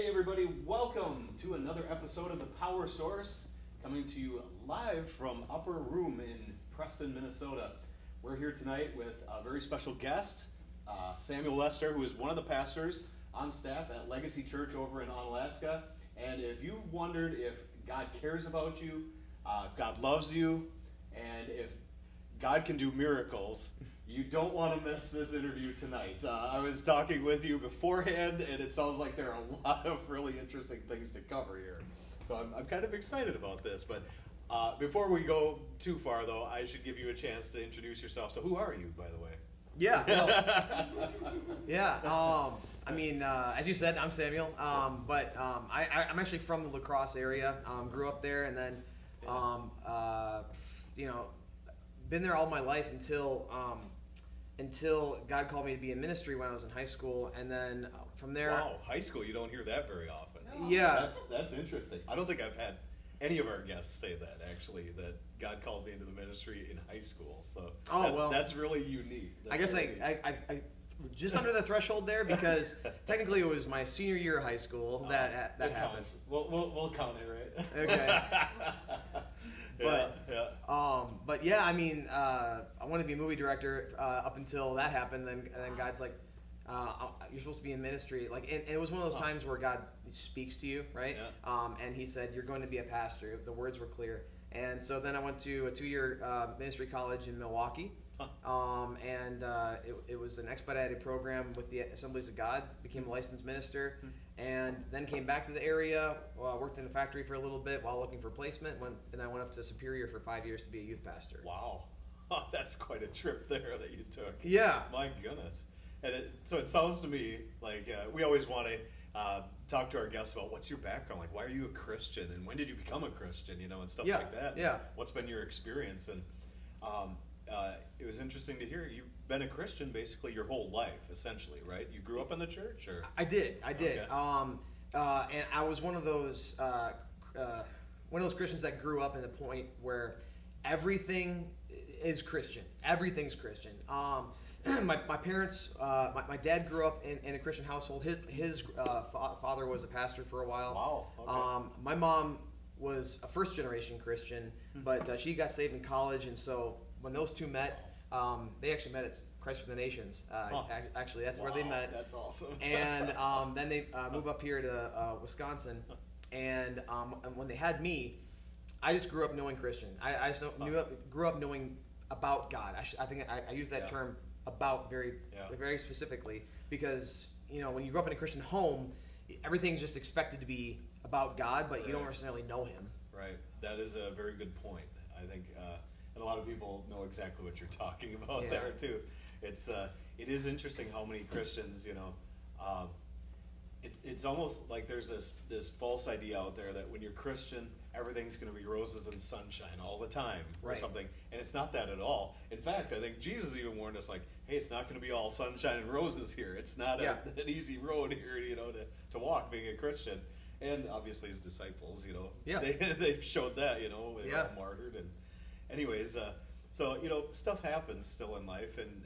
Hey everybody, welcome to another episode of The Power Source, coming to you live from Upper Room in Preston, Minnesota. We're here tonight with a very special guest, Samuel Lester, who is one of the pastors on staff at Legacy Church over in Onalaska. And if you've wondered if God cares about you, if God loves you, and if God can do miracles, you don't want to miss this interview tonight. I was talking with you beforehand, and it sounds like there are a lot of really interesting things to cover here. So I'm kind of excited about this. But before we go too far, though, I should give you a chance to introduce yourself. So who are you, by the way? Yeah. As you said, I'm Samuel. I'm actually from the La Crosse area. Grew up there, and then, been there all my life until God called me to be in ministry when I was in high school, and then from there. Wow, high school, you don't hear that very often. Yeah. That's interesting. I don't think I've had any of our guests say that, actually, that God called me into the ministry in high school. So that's really unique. I guess I just under the threshold there, because technically it was my senior year of high school that happened. Counts. We'll count it, right? Okay. Yeah. I wanted to be a movie director up until that happened. And then God's like, you're supposed to be in ministry. And it was one of those times where God speaks to you, right? Yeah. And He said, you're going to be a pastor. The words were clear. And so then I went to a 2-year ministry college in Milwaukee. It was an expedited program with the Assemblies of God, became a licensed minister, and then came back to the area, worked in a factory for a little bit while looking for placement, and I went up to Superior for 5 years to be a youth pastor. Wow. That's quite a trip there that you took. Yeah. My goodness. And so it sounds to me like we always want to talk to our guests about what's your background, like why are you a Christian, and when did you become a Christian, and stuff like that. Yeah. What's been your experience? And it was interesting to hear you've been a Christian basically your whole life, essentially, right? You grew up in the church, or? I did. Okay. And I was one of those Christians that grew up in the point where everything is Christian. Everything's Christian. My parents, my dad grew up in a Christian household. His father was a pastor for a while. Wow. Okay. My mom was a first-generation Christian, but she got saved in college, and so when those two met, they actually met at Christ for the Nations. Actually, that's where they met. That's awesome. And then they moved up here to Wisconsin, and when they had me, I just grew up knowing Christian. I just grew up knowing about God. I think I use that term about very specifically, because when you grow up in a Christian home, everything's just expected to be about God, but you don't necessarily know Him. Right. That is a very good point. I think, and a lot of people know exactly what you're talking about there too. It is interesting how many Christians, it's almost like there's this false idea out there that when you're Christian, everything's going to be roses and sunshine all the time, or something. And it's not that at all. In fact, I think Jesus even warned us, like, hey, it's not going to be all sunshine and roses here. It's not an easy road here, to walk being a Christian. And obviously his disciples, they've showed that, they were all martyred. And anyways, stuff happens still in life. And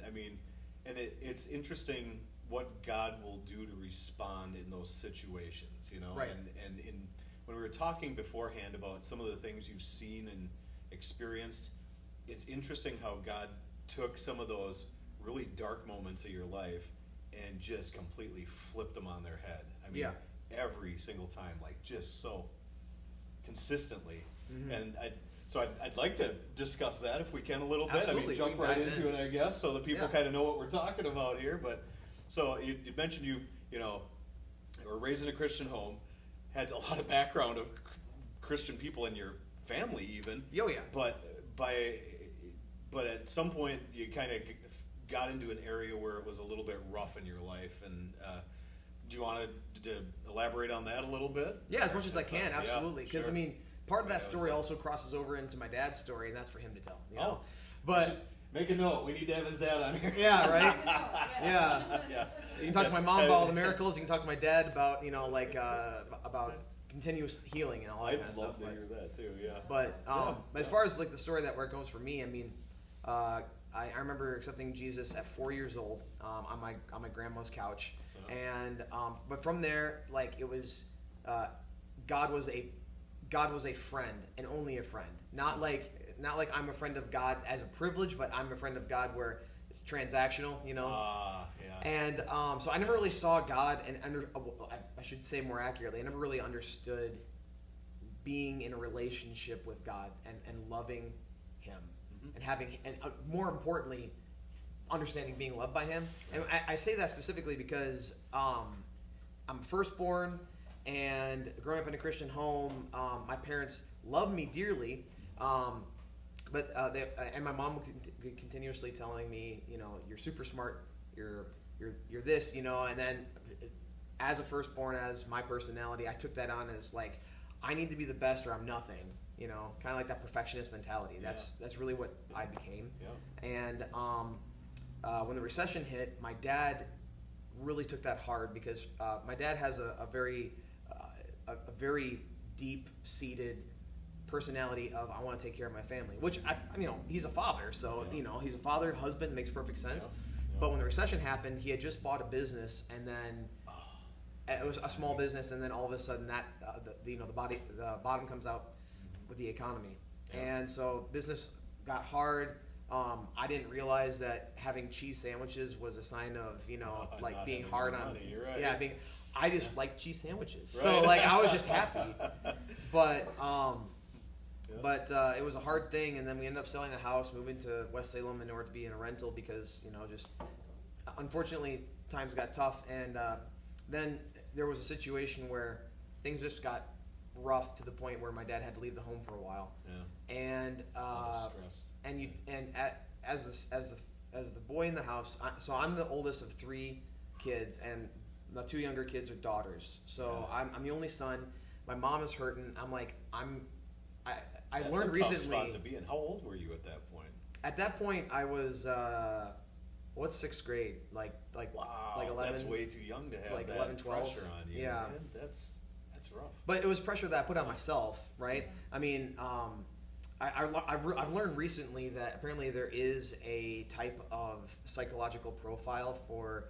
it's interesting what God will do to respond in those situations, Right. And when we were talking beforehand about some of the things you've seen and experienced, it's interesting how God took some of those really dark moments of your life and just completely flipped them on their head. Every single time, like just so consistently. Mm-hmm. And I'd like to discuss that if we can a little bit. Absolutely. Jump right into it, I guess, so that people kind of know what we're talking about here. But so you mentioned you were raised in a Christian home, had a lot of background of Christian people in your family, even. Oh yeah. But at some point you kind of got into an area where it was a little bit rough in your life, and do you want to elaborate on that a little bit? Yeah, as much as I can, absolutely. Because sure. Part of that story also crosses over into my dad's story, and that's for him to tell. Oh, but make a note. We need to have his dad on here. Yeah, right. Yeah. You can talk to my mom about all the miracles. You can talk to my dad about about continuous healing and all that kind of stuff. I'd love to hear that too. Yeah. But as far as the story where it goes for me, I remember accepting Jesus at 4 years old on my grandma's couch. And but from there, like it was, God was a friend and only a friend. Not like I'm a friend of God as a privilege, but I'm a friend of God where it's transactional, you know. Yeah. And so I never really saw God, and I should say more accurately, I never really understood being in a relationship with God and loving Him, and having, and more importantly, understanding being loved by Him. And I say that specifically because I'm firstborn, and growing up in a Christian home, my parents loved me dearly. But and my mom would continuously telling me, you know, you're super smart, you're this, you know. And then as a firstborn, as my personality, I took that on as like, I need to be the best or I'm nothing, you know, kind of like that perfectionist mentality. That's really what I became. Yeah. And when the recession hit, my dad really took that hard because my dad has a very deep-seated personality of, I want to take care of my family, which he's a father, so he's a father, husband, makes perfect sense. But when the recession happened, he had just bought a business, and then it was a small business, and then all of a sudden that the bottom comes out with the economy, and so business got hard. I didn't realize that having cheese sandwiches was a sign of like being hard on money. You're right. I just like cheese sandwiches, so like I was just happy, but it was a hard thing, and then we ended up selling the house, moving to West Salem in order to be in a rental because just unfortunately times got tough, and then there was a situation where things just got rough to the point where my dad had to leave the home for a while, and as the boy in the house, so I'm the oldest of 3 kids, and the 2 younger kids are daughters, so I'm the only son. My mom is hurting. I learned recently. That's a tough spot to be in. How old were you at that point? At that point, I was what's 6th grade? Like wow, like 11. That's way too young to have like that 11, 12. pressure on you. Yeah, man. That's rough. But it was pressure that I put on myself, right? I mean, I've learned recently that apparently there is a type of psychological profile for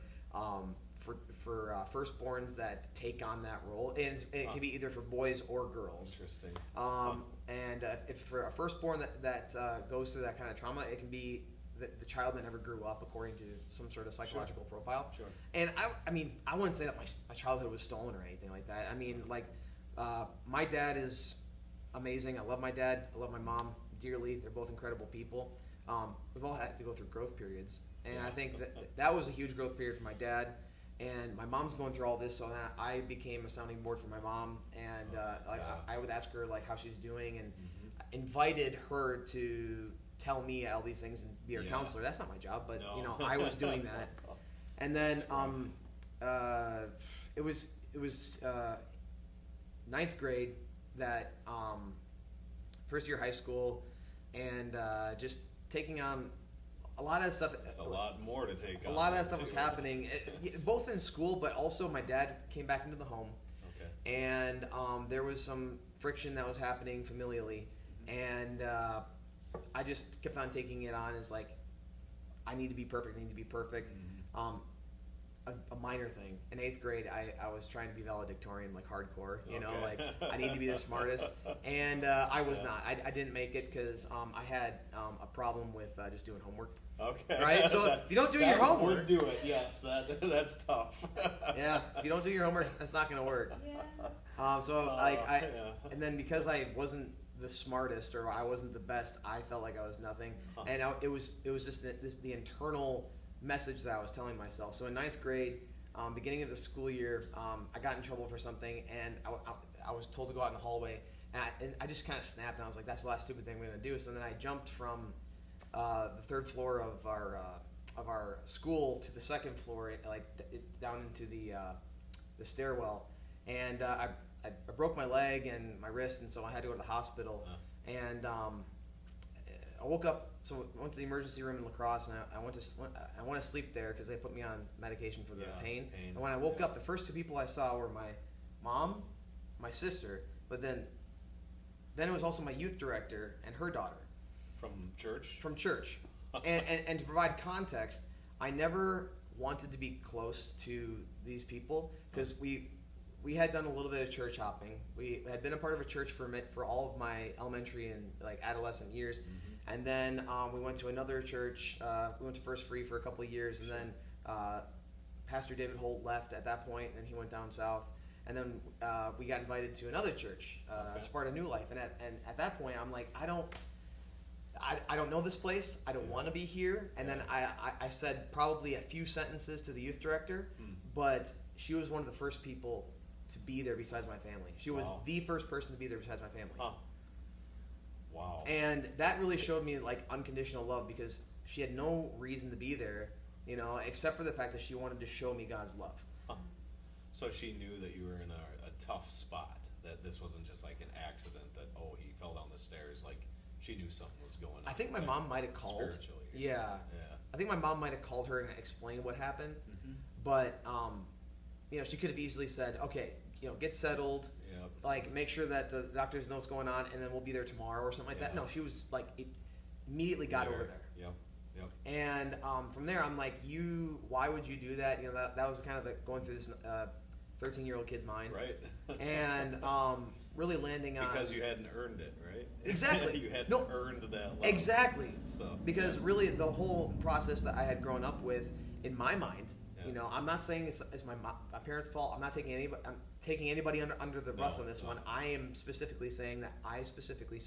firstborns that take on that role, and it can be either for boys or girls. Interesting. And if for a firstborn that goes through that kind of trauma, it can be the child that never grew up according to some sort of psychological profile. Sure. And I mean, I wouldn't say that my childhood was stolen or anything like that. I mean, like, my dad is amazing. I love my dad. I love my mom dearly. They're both incredible people. We've all had to go through growth periods, and I think that was a huge growth period for my dad. And my mom's going through all this, so then I became a sounding board for my mom, and I would ask her like how she's doing, and invited her to tell me all these things and be her counselor. That's not my job, but I was doing that. And then it was 9th grade that first year high school, and just taking on a lot of that stuff. That's a lot more to take on. A lot of that stuff was happening, both in school, but also my dad came back into the home. Okay. And there was some friction that was happening familially, and I just kept on taking it on as like, I need to be perfect. A minor thing. In 8th grade, I was trying to be valedictorian, like hardcore, like I need to be the smartest, and I was not. I didn't make it because I had a problem with just doing homework. Okay. Right? So if you don't do your homework... would do it, yes. That's tough. Yeah, if you don't do your homework, it's not going to work. Yeah. And then because I wasn't the smartest or I wasn't the best, I felt like I was nothing. And it was just the internal message that I was telling myself. So in 9th grade, beginning of the school year, I got in trouble for something, and I was told to go out in the hallway, and I just kind of snapped, and I was like, that's the last stupid thing I'm going to do. So then I jumped from the 3rd floor of our school to the 2nd floor, like down into the stairwell, and I broke my leg and my wrist, and so I had to go to the hospital. And I woke up, so I went to the emergency room in La Crosse, and I went to sleep there because they put me on medication for the pain. And when I woke up, the first 2 people I saw were my mom, my sister, but then it was also my youth director and her daughter. From church? From church. And to provide context, I never wanted to be close to these people because we had done a little bit of church hopping. We had been a part of a church for all of my elementary and like adolescent years, and then we went to another church. We went to First Free for a couple of years, and then Pastor David Holt left at that point, and he went down south. And then we got invited to another church as part of New Life, and at that point, I'm like, I don't know this place. I don't want to be here. And then I said probably a few sentences to the youth director, but she was one of the first people to be there besides my family. She was the first person to be there besides my family. Huh. Wow. And that really showed me like unconditional love because she had no reason to be there, you know, except for the fact that she wanted to show me God's love. Huh. So she knew that you were in a tough spot, that this wasn't just like an accident that, oh, he fell down the stairs. Like, she knew something was going on. I think my mom might have called. Spiritually. Yeah. I think my mom might have called her and explained what happened. But, you know, she could have easily said, okay, you know, get settled. Yep. Like, make sure that the doctors know what's going on, and then we'll be there tomorrow or something like that. No, she was like, immediately got over there. Yep. And from there, I'm like, why would you do that? You know, that was kind of going through this 13-year-old kid's mind. Right. And really landing on. Because you hadn't earned it, right? Exactly. You hadn't earned that level. Exactly. So, because really, the whole process that I had grown up with, in my mind, you know, I'm not saying it's my parents' fault. I'm not taking anybody under the bus on this one. I am specifically saying that I specifically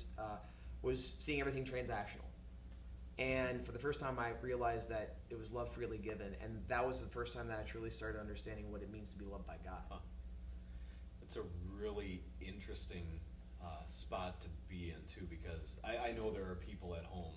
was seeing everything transactional. And for the first time, I realized that it was love freely given, and that was the first time that I truly started understanding what it means to be loved by God. Huh. It's a really interesting spot to be in, too, because I know there are people at home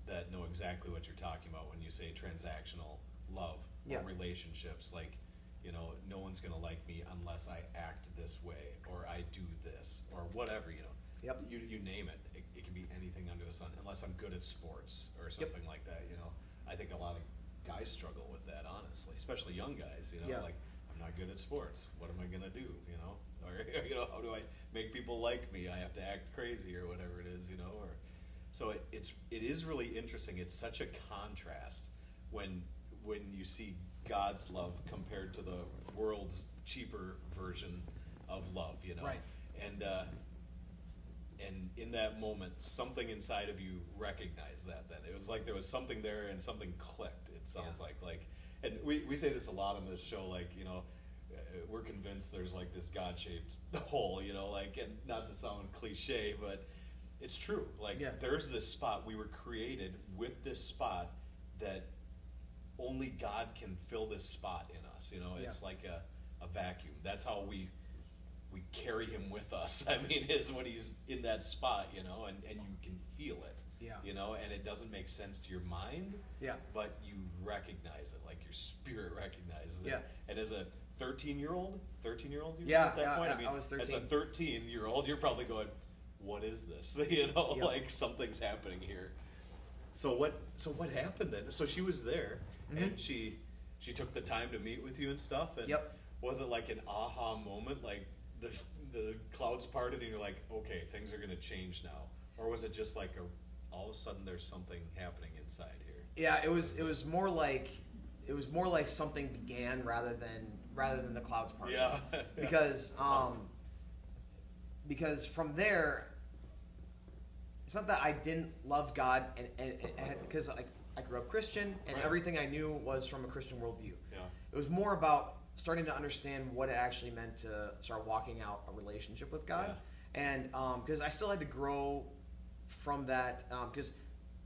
that know exactly what you're talking about when you say transactional love or relationships. Like, you know, no one's going to like me unless I act this way, or I do this, or whatever, you know. Yep. You name it. It can be anything under the sun, unless I'm good at sports or something like that, you know. I think a lot of guys struggle with that, honestly, especially young guys, you know, like, I'm not good at sports. What am I going to do, you know? Or, you know, how do I make people like me? I have to act crazy or whatever it is, you know? Or so it is really interesting. It's such a contrast when you see God's love compared to the world's cheaper version of love, you know? Right. And in that moment, something inside of you recognized that. Then it was like there was something there, and something clicked. It sounds like, and we say this a lot on this show. Like, you know, we're convinced there's like this God-shaped hole. You know, like, and not to sound cliche, but it's true. Like, there's this spot. We were created with this spot that only God can fill this spot in us. You know, it's like a vacuum. That's how we carry him with us. I mean, is when he's in that spot, you know, and you can feel it, you know, and it doesn't make sense to your mind, but you recognize it, like your spirit recognizes it. And as a 13-year-old, at that point, I mean, I was 13. As a 13-year-old, you're probably going, what is this? You know, like something's happening here. So what happened then? So she was there, and she took the time to meet with you and stuff, and was it like an aha moment, like the clouds parted and you're like, okay, things are going to change now? Or was it just like all of a sudden there's something happening inside here? Yeah, it was more like something began rather than the clouds parted. Because from there, it's not that I didn't love God, and because I grew up Christian, and everything I knew was from a Christian worldview. It was more about starting to understand what it actually meant to start walking out a relationship with God. And because I still had to grow from that, because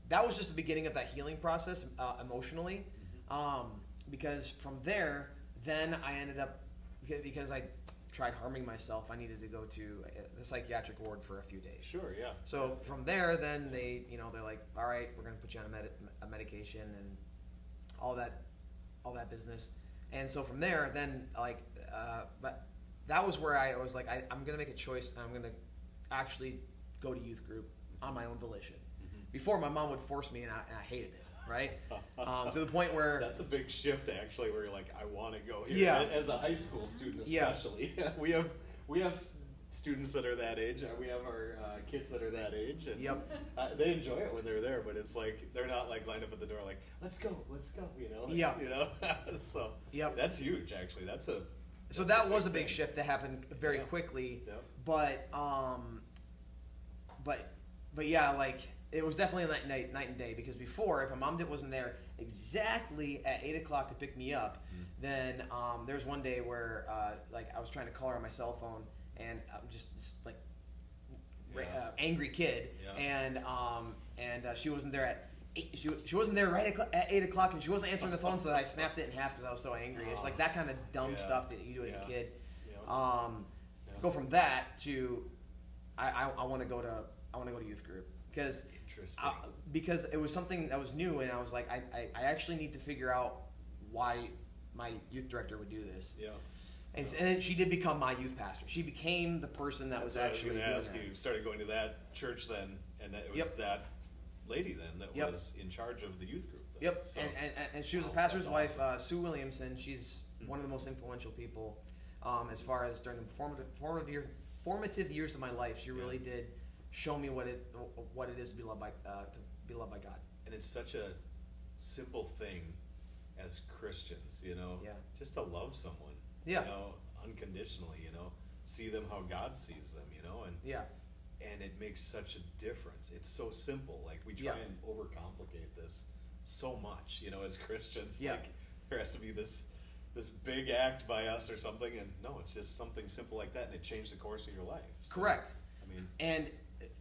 that was just the beginning of that healing process emotionally. Because from there, then I ended up, because I tried harming myself, I needed to go to the psychiatric ward for a few days. Sure, yeah. So from there, then they're like, all right, we're going to put you on a medication and all that business. And so from there, then but that was where I was like, I'm going to make a choice, and I'm going to actually go to youth group on my own volition. Before, my mom would force me, and I hated it, right? To the point where... That's a big shift, actually, where you're like, I want to go here. As a high school student especially. We have students that are that age. We have our kids that are that age, and Yep. they enjoy it when they're there. But it's like they're not like lined up at the door like, let's go. You know. Yeah. You know. So. Yep. That's huge, actually. So that was a big thing. shift that happened very Yeah. quickly. Yep. But yeah, like it was definitely like night and day, because before, if my mom wasn't there exactly at 8 o'clock to pick me up, then there was one day where like I was trying to call her on my cell phone, and I'm just this, like angry kid, Yeah. and she wasn't there at 8, she wasn't there at 8 o'clock, and she wasn't answering the phone, so I snapped it in half because I was so angry. It's like that kind of dumb Yeah. stuff that you do as a Yeah. kid. Yeah. Go from that to I want to go to youth group Interesting. because it was something that was new, and I was like I actually need to figure out why my youth director would do this. Yeah. And then she did become my youth pastor. She became the person that was actually going to doing ask that. you. Started going to that church then, and that it was Yep. that lady then that Yep. was in charge of the youth group. Then. Yep, So, and she was a wow, pastor's that's wife, Sue Williamson. She's one of the most influential people as far as during the formative years of my life. She really did show me what it is to be loved by God. and it's such a simple thing as Christians, you know, Yeah. just to love someone, Yeah. you know, unconditionally, you know, see them how God sees them, you know, Yeah, and it makes such a difference. It's so simple. Like we try Yeah. and overcomplicate this so much, you know, as Christians. Yeah. Like there has to be this big act by us or something, and no, it's just something simple like that, and it changed the course of your life. So, correct. I mean, And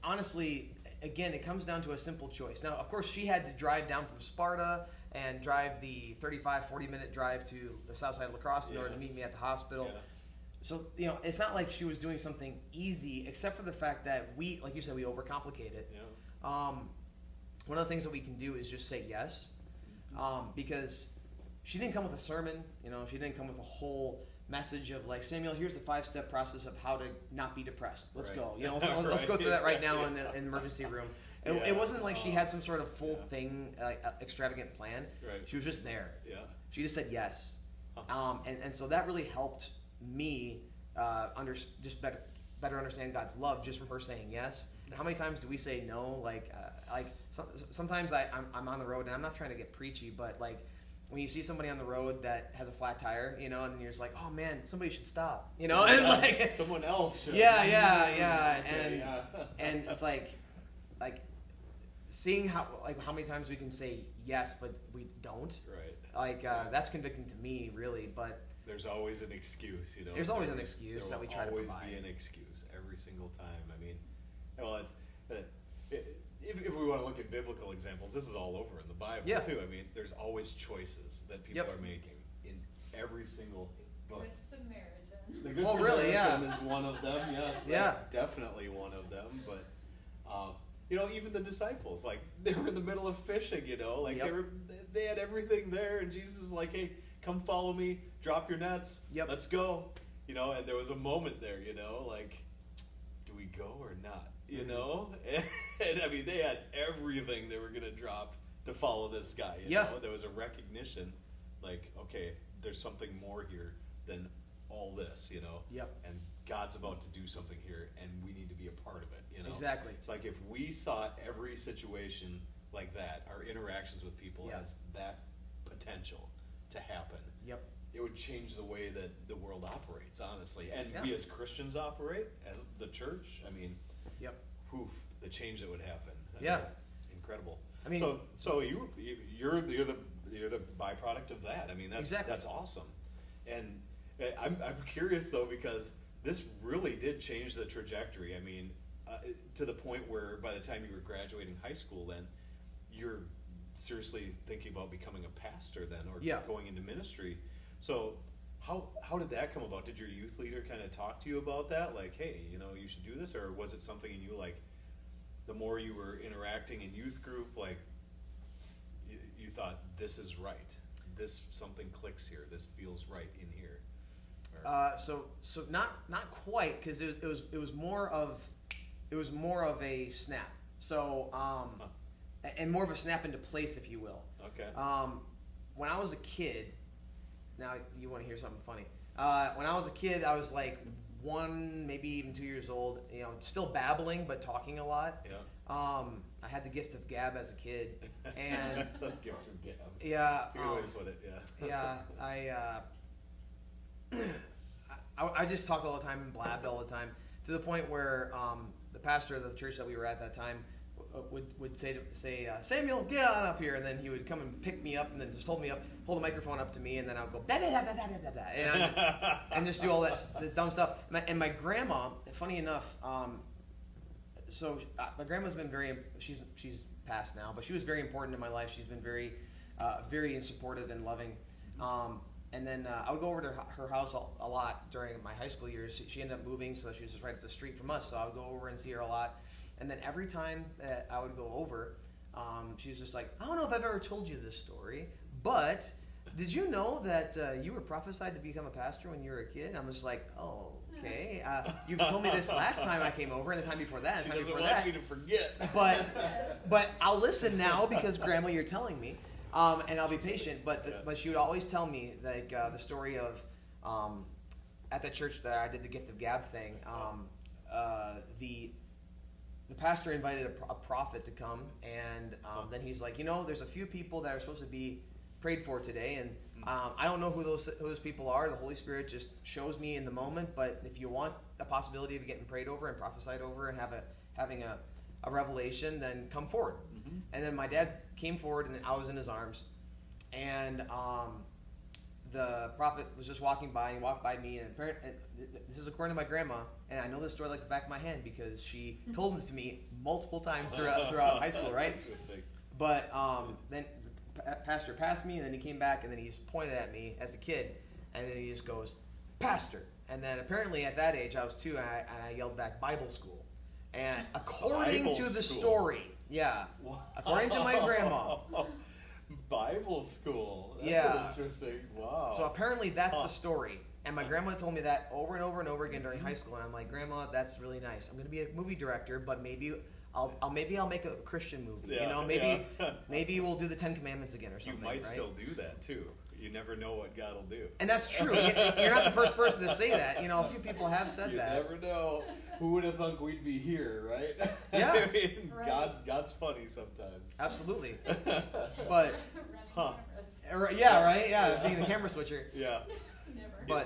honestly, again, it comes down to a simple choice. Now, of course, she had to drive down from Sparta and drive the 40-minute drive to the south side of La Crosse in order to meet me at the hospital. yeah, So, it's not like she was doing something easy, except for the fact that we, like you said, we overcomplicate it. yeah, One of the things that we can do is just say yes, because she didn't come with a sermon. She didn't come with a whole message of like, Samuel, here's the 5-step process of how to not be depressed. Let's Right. go. Let's go through that right now in the emergency room. It Yeah. wasn't like she had some sort of full Yeah. thing, extravagant plan. Right. She was just there. yeah. She just said yes, Huh. and so that really helped me just better understand God's love just from her saying yes. And how many times do we say no? Sometimes I'm on the road, and I'm not trying to get preachy, but like when you see somebody on the road that has a flat tire, and you're just like, oh man, somebody should stop, and like Someone else should. yeah, Okay, and it's like seeing how many times we can say yes but we don't. Right. That's convicting to me, really. But There's always an excuse, you know. There's always an excuse that we try to There will provide. always be an excuse every single time. I mean, well, if we want to look at biblical examples, this is all over in the Bible Yeah. too. I mean, there's always choices that people Yep. are making in every single book. Good Samaritan. The Good Oh, really? Samaritan Yeah. is one of them. Yes, Yeah. that's definitely one of them. But even the disciples, like they were in the middle of fishing. Like Yep. they had everything there, and Jesus is like, "Hey, come follow me. Drop your nets. Yep. Let's go." And there was a moment there. Like, do we go or not? And I mean, they had everything they were gonna drop to follow this guy. Yeah. There was a recognition, like, okay, there's something more here than all this. Yep. And God's about to do something here, and we need to be a part of it. Exactly. It's like if we saw every situation like that, our interactions with people Yeah. as that potential to happen, Yep. it would change the way that the world operates, honestly. And Yeah. we as Christians operate, as the church, I mean, Yep. poof, the change that would happen. Yeah. Incredible. I mean- so you're the byproduct of that. I mean, Exactly. that's awesome. And I'm curious though, because this really did change the trajectory. I mean, to the point where by the time you were graduating high school, then you're seriously thinking about becoming a pastor then, or Yeah. going into ministry. So how did that come about? Did your youth leader kind of talk to you about that? Like, hey, you should do this, or was it something in you, like, the more you were interacting in youth group, like, you thought, this is right, something clicks here, this feels right in here? So not quite, because it was more of a snap. So and more of a snap into place, if you will. Okay. When I was a kid, now you want to hear something funny. When I was a kid, I was like 1, maybe even 2 years old. You know, still babbling but talking a lot. Yeah. I had the gift of gab as a kid, and Gift of gab. yeah, That's a good way to put it. Yeah. yeah, I just talked all the time and blabbed all the time to the point where the pastor of the church that we were at that time would say Samuel, get on up here, and then he would come and pick me up and then just hold the microphone up to me, and then I would go blah, blah, blah, blah, blah, blah, and just do all that dumb stuff. And my grandma, funny enough, so my grandma's been she's passed now, but she was very important in my life. She's been very supportive and loving. And then I would go over to her house a lot during my high school years. She ended up moving, so she was just right up the street from us. So I would go over and see her a lot. And then every time that I would go over, she was just like, I don't know if I've ever told you this story, but did you know that you were prophesied to become a pastor when you were a kid? And I'm just like, oh, okay. You've told me this last time I came over, and the time before that, and the time before that. She doesn't want you to forget. But I'll listen now because, Grandma, you're telling me. And I'll be patient, but she would always tell me like the story of at the church that I did the gift of gab thing. The pastor invited a prophet to come, and then he's like, there's a few people that are supposed to be prayed for today, and I don't know who those people are. The Holy Spirit just shows me in the moment. But if you want a possibility of getting prayed over and prophesied over and having a revelation, then come forward. Mm-hmm. And then my dad came forward, and I was in his arms, and the prophet was just walking by, and he walked by me, and this is according to my grandma, and I know this story like the back of my hand because she told it to me multiple times throughout high school, right? Interesting. But then the pastor passed me, and then he came back, and then he just pointed at me as a kid, and then he just goes, "Pastor." And then apparently at that age, I was 2, and I yelled back, "Bible school." And according to the story, yeah, according to my grandma, Bible school. That's interesting. Wow. So apparently that's the story. And my grandma told me that over and over and over again during high school. And I'm like, Grandma, that's really nice. I'm going to be a movie director, but maybe I'll make a Christian movie. Yeah, maybe we'll do the 10 Commandments again or something. You might right? still do that too. You never know what God will do. And that's true. You're not the first person to say that. A few people have said that. You never know. Who would have thunk we'd be here, right? Yeah. I mean, right. God's funny sometimes. Absolutely. But yeah, right? Yeah, being the camera switcher. Yeah. Never.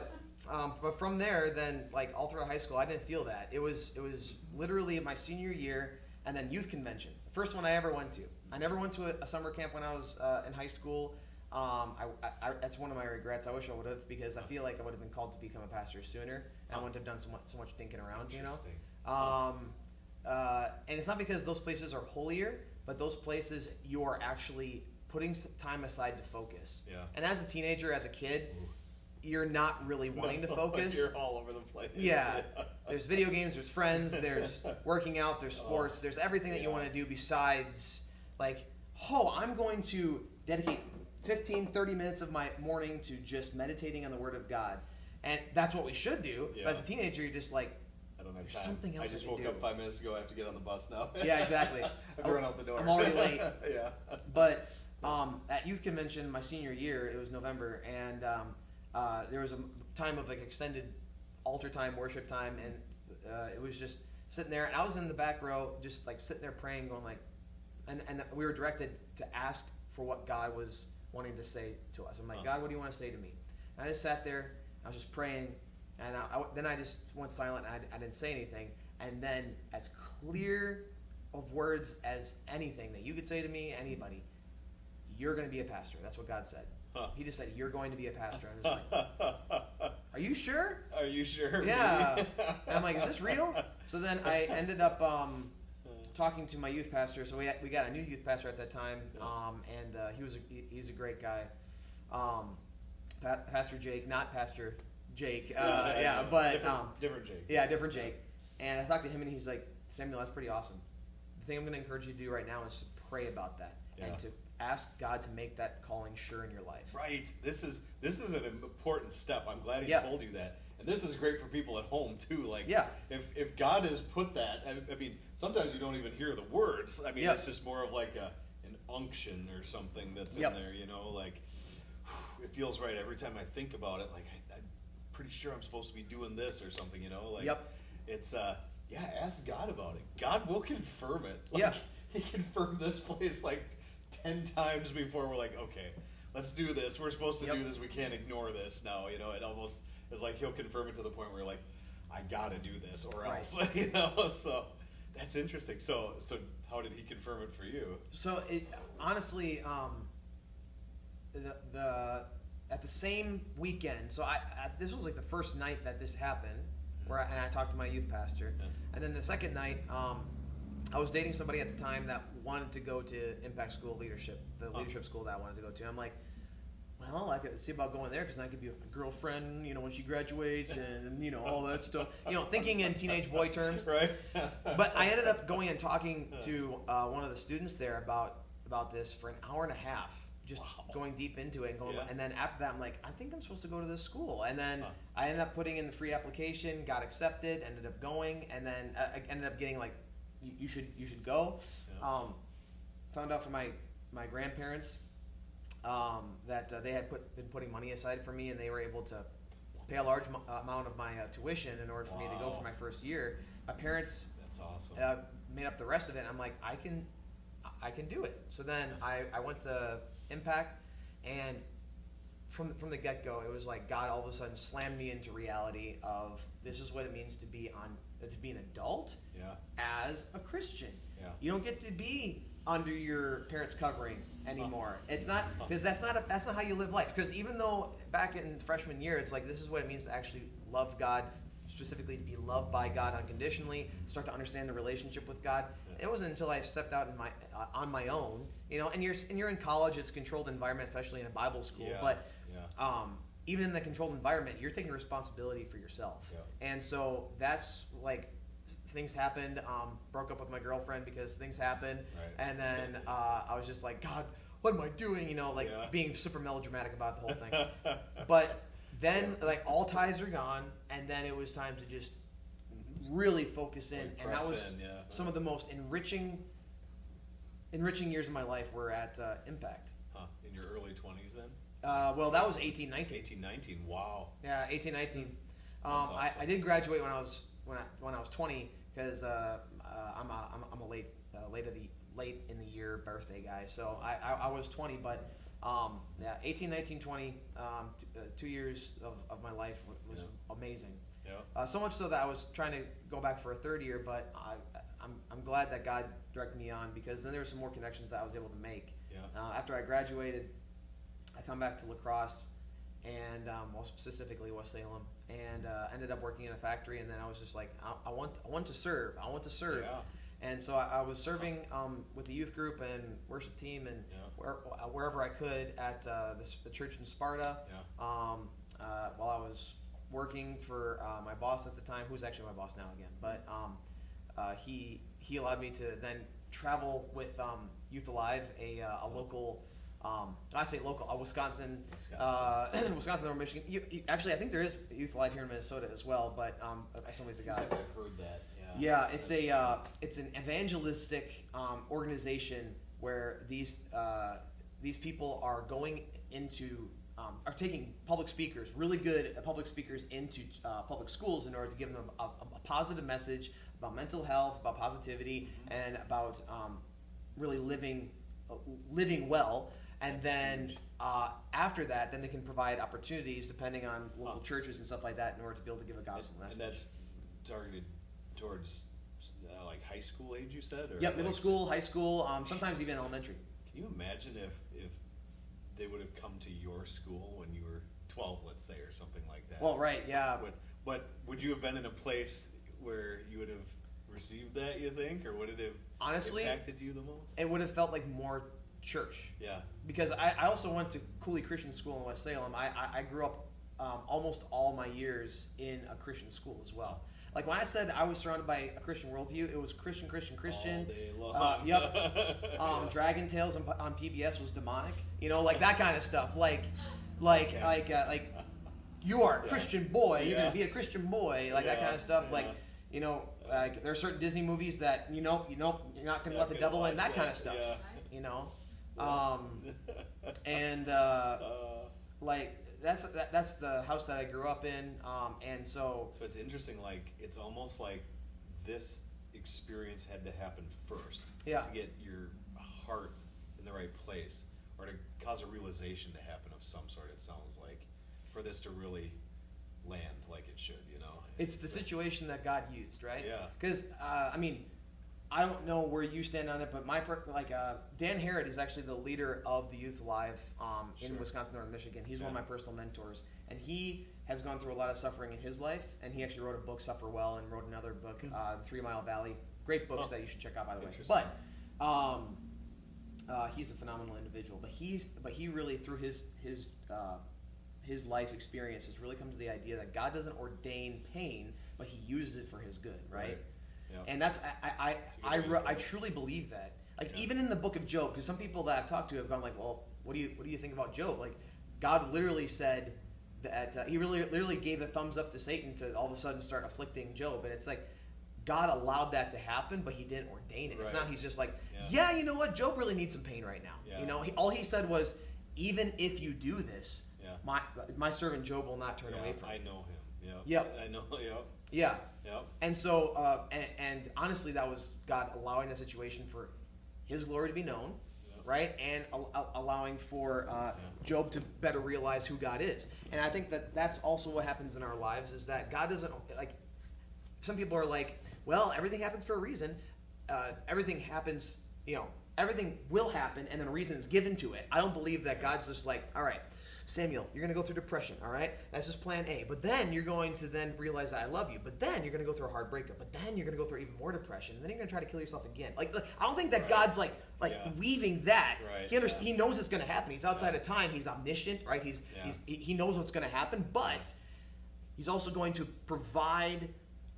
But from there, then like all throughout high school, I didn't feel that. It was literally my senior year, and then youth convention, the first one I ever went to. I never went to a summer camp when I was in high school. That's one of my regrets. I wish I would have, because I feel like I would have been called to become a pastor sooner, and I wouldn't have done so much thinking around, And it's not because those places are holier, but those places you are actually putting time aside to focus. Yeah. And as a teenager, as a kid, you're not really wanting to focus. You're all over the place. Yeah. There's video games, there's friends, there's working out, there's sports, there's everything that you want to do besides like, I'm going to dedicate 15-30 minutes of my morning to just meditating on the Word of God. And that's what we should do. Yeah. But as a teenager, you're just like, I don't have there's time. something else I just I woke can do. up 5 minutes ago. I have to get on the bus now. Yeah, exactly. I have to run out the door. I'm already late. Yeah. But at youth convention my senior year, it was November, and there was a time of like extended altar time, worship time, and it was just sitting there, and I was in the back row, just like sitting there praying, going like, and we were directed to ask for what God was wanting to say to us. I'm like, God, what do you want to say to me? And I just sat there, I was just praying, and then I just went silent, and I didn't say anything. And then as clear of words as anything that you could say to me, anybody, you're going to be a pastor. That's what God said. He just said, you're going to be a pastor. I'm just like, are you sure? Are you sure? Yeah. And I'm like, is this real? So then I ended up talking to my youth pastor. So we got a new youth pastor at that time, and he's a great guy. Pastor Jake, not Pastor Jake. Different Jake. Yeah, different Jake. And I talked to him, and he's like, Samuel, that's pretty awesome. The thing I'm going to encourage you to do right now is to pray about that and to ask God to make that calling sure in your life. Right. This is an important step. I'm glad he told you that. And this is great for people at home too. Like, if God has put that, I mean, sometimes you don't even hear the words. I mean, it's just more of like an unction or something that's in there. Like, it feels right every time I think about it. Like, pretty sure I'm supposed to be doing this or something, you know? Like, Yep. it's, yeah, ask God about it. God will confirm it. Like, Yeah. He confirmed this place like 10 times before we're like, okay, let's do this. We're supposed to Yep. do this. We can't ignore this now, you know? It almost is like He'll confirm it to the point where you're like, I gotta do this or Right. else, you know? So that's interesting. So how did He confirm it for you? So it honestly, the at the same weekend. So I this was like the first night that this happened, where I talked to my youth pastor, Yeah. and then the second night, I was dating somebody at the time that wanted to go to Impact School Leadership, the leadership school that I wanted to go to. I'm like, well, I could see about going there because I could be a girlfriend, you know, when she graduates and, you know, all that stuff. You know, thinking in teenage boy terms. Right? But I ended up going and talking to one of the students there about this for an hour and a half, just Wow. going deep into it and going. Yeah. And then after that, I'm like, I think I'm supposed to go to this school. And then Huh. I ended up putting in the free application, got accepted, ended up going, and then I ended up getting like, you should go. Yeah. Found out from my grandparents that they had been putting money aside for me, and they were able to pay a large amount of my tuition in order for me to go Wow. for my first year. My parents That's awesome. made up the rest of it. And I'm like, I can do it. So then I went to Impact, and from the get go, it was like God all of a sudden slammed me into reality of this is what it means to be an adult Yeah. as a Christian. Yeah. You don't get to be under your parents' covering anymore. It's not because that's not how you live life. Because even though back in freshman year, it's like this is what it means to actually love God, specifically to be loved by God unconditionally, start to understand the relationship with God. Yeah. It wasn't until I stepped out on my own, you know. And you're in college, it's a controlled environment, especially in a Bible school. Yeah. But Yeah. even in the controlled environment, you're taking responsibility for yourself. Yeah. And so that's like things happened. Broke up with my girlfriend because things happened. Right. And then I was just like, God, what am I doing? You know, like Yeah. being super melodramatic about the whole thing. But then like all ties are gone, and then it was time to just really focus in. Like And that press was in, yeah. some of the most enriching years of my life were at Impact. Huh. In your early 20s then? Well, that was 18, 19. 18, 19. Wow. Yeah, 18, 19. Awesome. I did graduate when I was 20 because I'm a late in the year birthday guy. So I was 20, but yeah, 18, 19, 20, 2 years of my life was Yeah. amazing. Yeah. So much so that I was trying to go back for a third year, but I'm glad that God directed me on because then there were some more connections that I was able to make. Yeah. After I graduated, I come back to La Crosse, and well, specifically West Salem, and ended up working in a factory. And then I was just like, I want to serve. I want to serve. Yeah. And so I was serving with the youth group and worship team, and Yeah. wherever I could at the church in Sparta. Yeah. While I was working for my boss at the time, who's actually my boss now again, but he allowed me to then travel with Youth Alive, a local. I say local, Wisconsin, Wisconsin or Michigan. Actually, I think there is Youth Alive here in Minnesota as well, but somebody's a guy. I've heard that. Yeah, it's an evangelistic organization where these people are going into are taking public speakers, really good public speakers, into public schools in order to give them a positive message about mental health, about positivity, and about really living well. And then after that, then they can provide opportunities depending on local churches and stuff like that in order to be able to give a gospel message. And that's targeted towards like high school age, you said? Or Yep, middle like, school, high school, sometimes even elementary. Can you imagine if they would have come to your school when you were 12, let's say, or something like that? Well, right, yeah. But would you have been in a place where you would have received that, you think? Or would it have Honestly, impacted you the most? it would have felt like more church. Yeah. Because I also went to Cooley Christian School in West Salem. I grew up almost all my years in a Christian school as well. Like when I said I was surrounded by a Christian worldview, it was Christian. All day long. Yep. Dragon Tales on PBS was demonic. You know, like that kind of stuff. Like you are a Christian boy. You're gonna be a Christian boy. Like that kind of stuff. Yeah. Like, you know, there are certain Disney movies that you're not gonna let the devil in. That kind of stuff. Yeah. You know, and like that's the house that I grew up in, and so So it's interesting, like, it's almost like this experience had to happen first. Yeah. To get your heart in the right place, or to cause a realization to happen of some sort, it sounds like, for this to really land like it should, you know? it's the situation that God used, right? Yeah. Because I mean, I don't know where you stand on it, but Dan Harrod is actually the leader of the Youth Alive in Sure. Wisconsin, Northern Michigan. He's one of Yeah. my personal mentors, and he has gone through a lot of suffering in his life. And he actually wrote a book, Suffer Well, and wrote another book, 3 Mile Valley. Great books Oh. that you should check out, by the way. Interesting. But he's a phenomenal individual. But he really, through his life experience, has really come to the idea that God doesn't ordain pain, but He uses it for His good, right? Yeah. And that's a good way to I put it. truly believe that. Like Yeah. even in the book of Job, because some people that I've talked to have gone like, well, what do you think about Job? Like God literally said that He literally gave the thumbs up to Satan to all of a sudden start afflicting Job, and it's like God allowed that to happen, but He didn't ordain it. It's Right. not He's just like, Yeah. yeah, you know what, Job really needs some pain right now. Yeah. You know, all He said was, even if you do this, Yeah. my servant Job will not turn Yeah, away from I it. know him. Yeah. Yep. I know. Yep. Yeah. Yep. And so, and honestly, that was God allowing the situation for His glory to be known, Yeah. right? And allowing for Job to better realize who God is. And I think that that's also what happens in our lives is that God doesn't, like, some people are like, well, everything happens for a reason. Everything happens, everything will happen, and then a reason is given to it. I don't believe that God's just like, all right, Samuel, you're going to go through depression, all right? That's just plan A. But then you're going to then realize that I love you. But then you're going to go through a hard breakup. But then you're going to go through even more depression. And then you're going to try to kill yourself again. Like I don't think that Right. God's like Yeah. weaving that. Right, He knows it's going to happen. He's outside of time. He's omniscient, right? Yeah. He knows what's going to happen. But He's also going to provide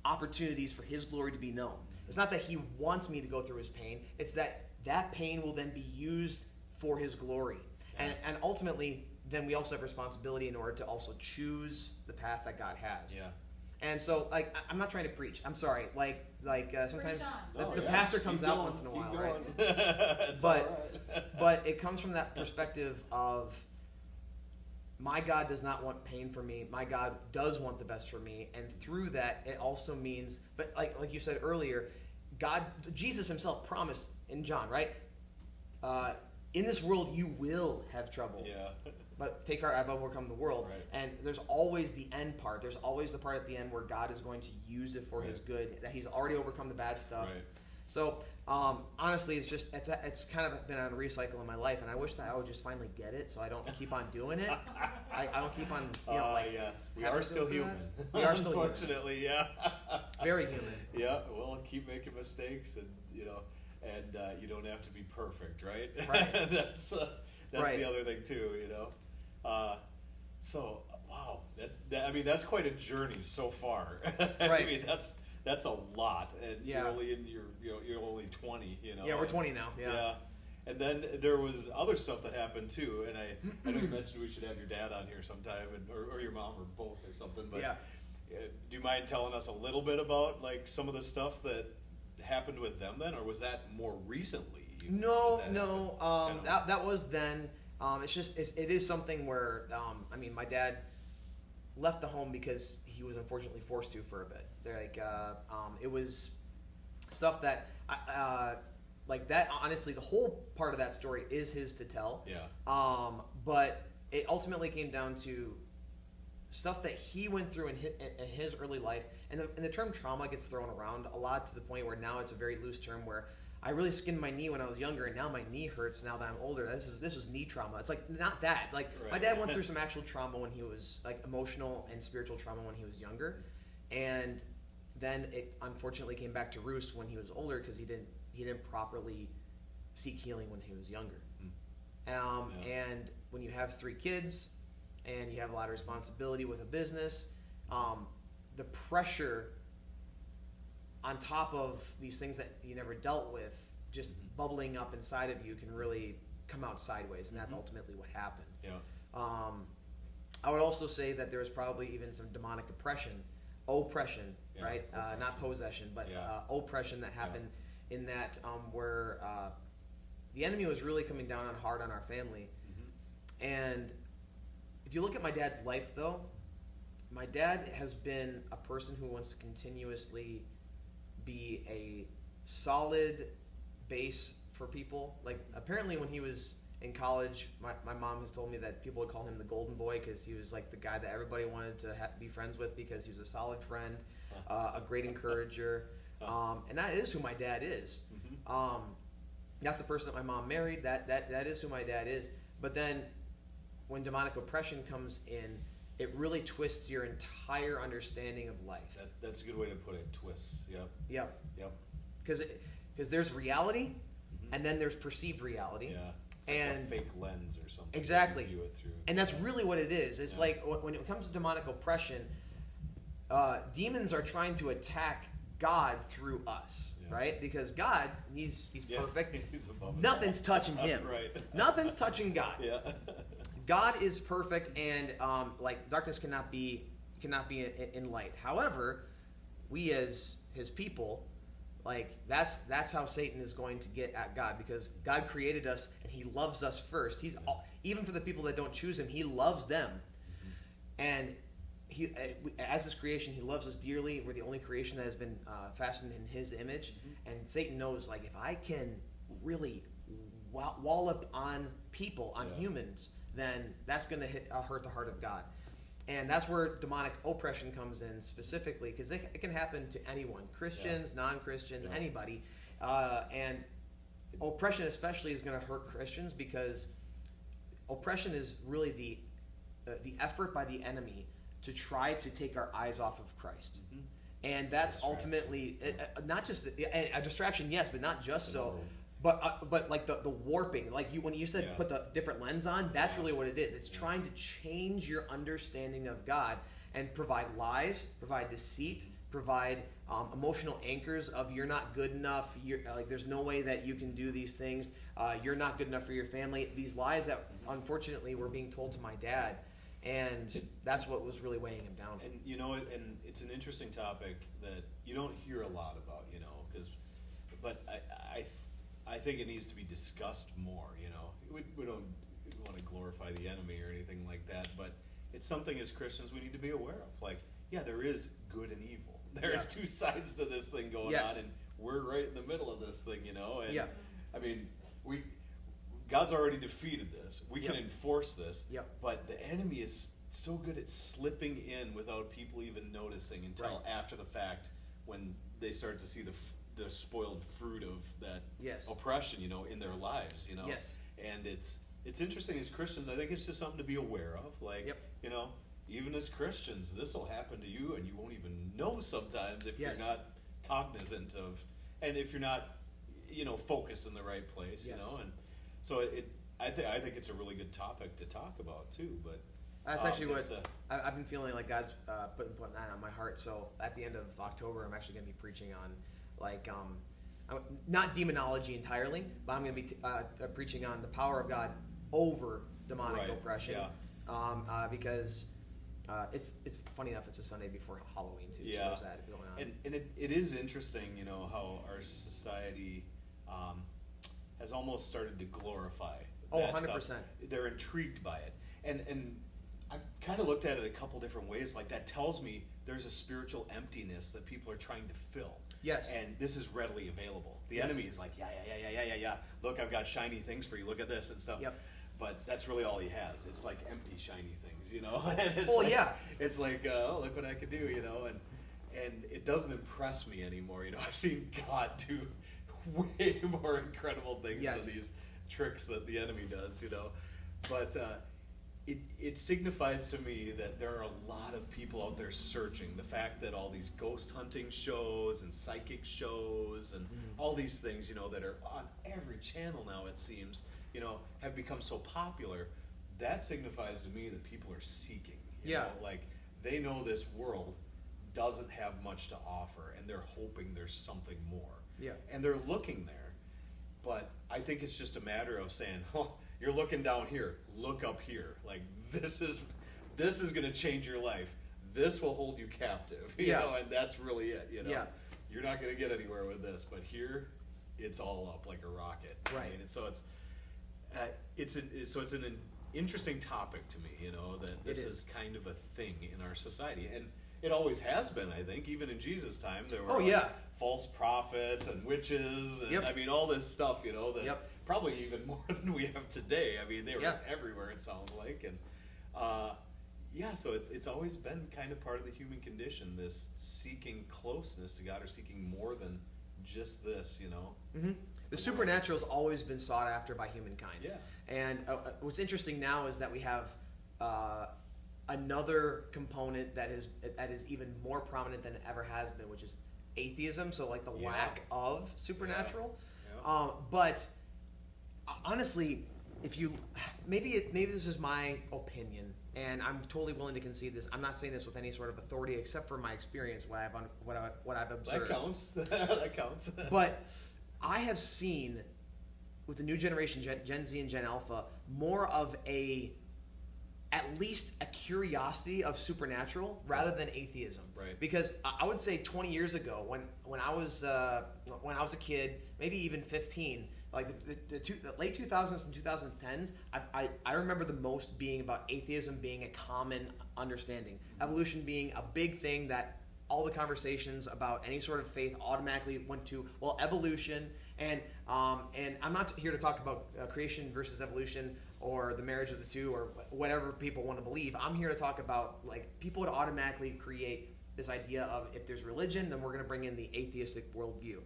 opportunities for His glory to be known. It's not that He wants me to go through His pain. It's that pain will then be used for His glory. Yeah. And ultimately, then we also have responsibility in order to also choose the path that God has. Yeah. And so, like, I'm not trying to preach. I'm sorry. Sometimes Preach on. the yeah. pastor comes Keep out going, once in a keep while, going. right? It's But- all right. But it comes from that perspective of my God does not want pain for me. My God does want the best for me. And through that, it also means, but like you said earlier, Jesus Himself promised in John, right? In this world you will have trouble. Yeah. But take heart, I've overcome the world. Right. And there's always the end part. There's always the part at the end where God is going to use it for His Right. good. That He's already overcome the bad stuff. Right. So honestly, it's kind of been on a recycle in my life, and I wish that I would just finally get it, so I don't keep on doing it. I don't keep on, Yes, we having are to still go through human. that. We are still human. Unfortunately, yeah. Very human. Yeah, we'll keep making mistakes, and you don't have to be perfect, right? Right. that's Right. the other thing too, So wow, that's quite a journey so far. I Right. mean, that's a lot, and Yeah. you're only in you're only 20, Yeah, we're 20 now. Yeah. And then there was other stuff that happened too, and I know you mentioned we should have your dad on here sometime, or your mom, or both, or something. But Yeah. do you mind telling us a little bit about like some of the stuff that happened with them then, or was that more recently? No, that no. happened? That was then. It is something where my dad left the home because he was unfortunately forced to for a bit. They're like it was stuff that like that. Honestly, the whole part of that story is his to tell. Yeah. But it ultimately came down to stuff that he went through in his early life, and the term trauma gets thrown around a lot to the point where now it's a very loose term where I really skinned my knee when I was younger, and now my knee hurts now that I'm older. This was knee trauma. It's like not that. Like my Right. dad went through some actual trauma when he was like emotional and spiritual trauma when he was younger, and then it unfortunately came back to roost when he was older because he didn't properly seek healing when he was younger. Yeah. And when you have 3 kids and you have a lot of responsibility with a business, the pressure on top of these things that you never dealt with just bubbling up inside of you can really come out sideways, and that's ultimately what happened. Yeah. I would also say that there was probably even some demonic oppression, Yeah, right? Not possession, but Yeah. oppression that happened in that where the enemy was really coming down on hard on our family. And if you look at my dad's life, though, my dad has been a person who wants to continuously be a solid base for people. Like, apparently when he was in college, my mom has told me that people would call him the golden boy because he was like the guy that everybody wanted to be friends with because he was a solid friend, a great encourager, and that is who my dad is. That's the person that my mom married. That is who my dad is. But then when demonic oppression comes in, it really twists your entire understanding of life. That's a good way to put it. Twists. Yep. Because there's reality, and then there's perceived reality. Yeah. It's like and a fake lens or something. Exactly. You view it through. And that's really what it is. It's like when it comes to demonic oppression, demons are trying to attack God through us, right? Because God, he's perfect. He's above Nothing's touching him. Right. Nothing's touching God. Yeah. God is perfect, and like darkness cannot be in light. However, we as his people, like that's how Satan is going to get at God, because God created us and he loves us first. Even for the people that don't choose him, he loves them, and he, as his creation, he loves us dearly. We're the only creation that has been fastened in his image, and Satan knows, like, if I can really wallop on people, on humans, then that's going to hurt the heart of God. And that's where demonic oppression comes in specifically, because it can happen to anyone, Christians, non-Christians, anybody. And oppression especially is going to hurt Christians, because oppression is really the effort by the enemy to try to take our eyes off of Christ. And that's ultimately not just a distraction, yes, but not just so. But like the warping, like when you said put the different lens on, that's really what it is. It's trying to change your understanding of God and provide lies, provide deceit, provide emotional anchors of you're not good enough. You're like, there's no way that you can do these things. You're not good enough for your family. These lies that unfortunately were being told to my dad, and that's what was really weighing him down. And you know, and it's an interesting topic that you don't hear a lot about, you know, but I think it needs to be discussed more, you know. We don't want to glorify the enemy or anything like that, but it's something as Christians we need to be aware of. Like, there is good and evil. There's two sides to this thing going on, and we're right in the middle of this thing, you know. And I mean, God's already defeated this. We can enforce this, but the enemy is so good at slipping in without people even noticing until after the fact, when they start to see the spoiled fruit of that oppression, you know, in their lives, you know. And it's interesting as Christians. I think it's just something to be aware of. Like, you know, even as Christians, this will happen to you, and you won't even know sometimes if you're not cognizant of, and if you're not, you know, focused in the right place, you know. And so I think it's a really good topic to talk about too. But that's actually what I've been feeling like God's putting that on my heart. So at the end of October, I'm actually going to be preaching on, like, not demonology entirely, but I'm going to be preaching on the power of God over demonic oppression. Because it's funny enough, it's a Sunday before Halloween too. So there's that going on. And it is interesting, you know, how our society has almost started to glorify that 100%. stuff. They're intrigued by it, and I've kind of looked at it a couple different ways. Like, that tells me there's a spiritual emptiness that people are trying to fill. And this is readily available. The enemy is like, yeah. Look, I've got shiny things for you. Look at this and stuff. But that's really all he has. It's like empty, shiny things, you know. And it's like, oh, look what I could do, you know. And it doesn't impress me anymore. You know, I've seen God do way more incredible things than these tricks that the enemy does, you know. But it signifies to me that there are a lot of people out there searching. The fact that all these ghost hunting shows and psychic shows and all these things, you know, that are on every channel now, it seems, you know, have become so popular, that signifies to me that people are seeking. You know, like, they know this world doesn't have much to offer, and they're hoping there's something more. And they're looking there. But I think it's just a matter of saying, oh, you're looking down here, look up here. Like, this is going to change your life. This will hold you captive, you know, and that's really it, you know. You're not going to get anywhere with this, but here, it's all up like a rocket. I mean, and so it's an interesting topic to me, you know, that this It is kind of a thing in our society. And it always has been, I think. Even in Jesus' time, there were Oh, yeah. false prophets and witches, and Yep. I mean, all this stuff, you know, that Yep. probably even more than we have today. I mean, they were Yeah. everywhere, it sounds like. And yeah, so it's always been kind of part of the human condition, this seeking closeness to God or seeking more than just this, you know. Mm-hmm. The supernatural has always been sought after by humankind. Yeah. And what's interesting now is that we have another component that is even more prominent than it ever has been, which is atheism. So like the Yeah. lack of supernatural. Yeah. But honestly, if you maybe this is my opinion, and I'm totally willing to concede this. I'm not saying this with any sort of authority, except for my experience, what I've observed. That counts. That counts. But I have seen with the new generation, Gen Z and Gen Alpha, more of at least a curiosity of supernatural rather than atheism. Right. Because I would say 20 years ago, when I was a kid, maybe even 15, like the late 2000s and 2010s, I remember the most being about atheism being a common understanding, evolution being a big thing that all the conversations about any sort of faith automatically went to, well, evolution, and I'm not here to talk about creation versus evolution or the marriage of the two or whatever people want to believe. I'm here to talk about, like, people would automatically create this idea of, if there's religion, then we're going to bring in the atheistic worldview.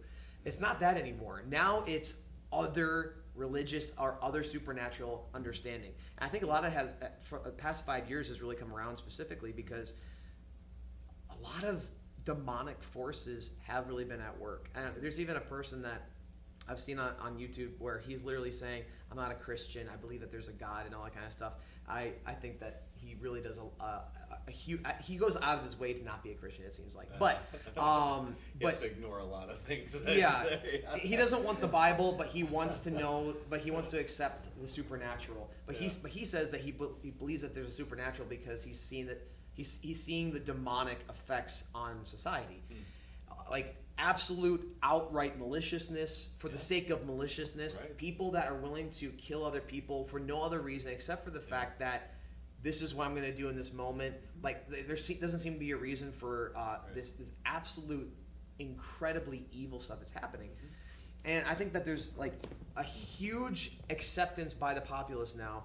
It's not that anymore. Now it's other religious or other supernatural understanding. And I think a lot of for the past 5 years has really come around specifically because a lot of demonic forces have really been at work. And there's even a person that I've seen on YouTube where he's literally saying, I'm not a Christian, I believe that there's a God and all that kind of stuff. I think that he really does a huge, he goes out of his way to not be a Christian, it seems like. But he has to ignore a lot of things. Yeah, he doesn't want the Bible, but he wants to know, but he wants to accept the supernatural. But he says that he believes that there's a supernatural because he's seen that he's seeing the demonic effects on society. Like absolute outright maliciousness for the sake of maliciousness, right. People that are willing to kill other people for no other reason except for the fact that this is what I'm going to do in this moment. Like there doesn't seem to be a reason for this absolute incredibly evil stuff that's happening. And I think that there's like a huge acceptance by the populace now,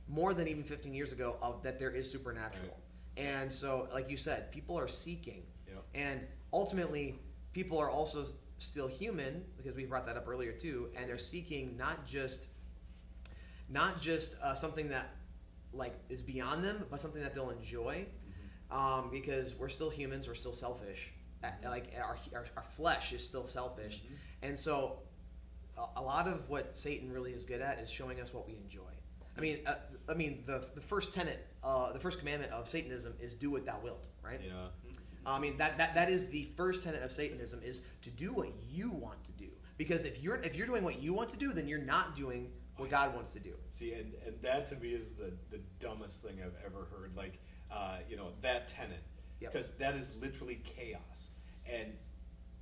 more than even 15 years ago, of that there is supernatural. Right. And so, like you said, people are seeking. Yep. And ultimately, people are also still human, because we brought that up earlier too, and they're seeking not just something that like is beyond them, but something that they'll enjoy. Because we're still humans, we're still selfish. Like our flesh is still selfish, and so a lot of what Satan really is good at is showing us what we enjoy. I mean, the first tenet, the first commandment of Satanism is "Do what thou wilt," right? Yeah. I mean that is the first tenet of Satanism, is to do what you want to do. Because if you're doing what you want to do, then you're not doing what God wants to do. See, and that to me is the dumbest thing I've ever heard. Like, that tenet, because that is literally chaos, and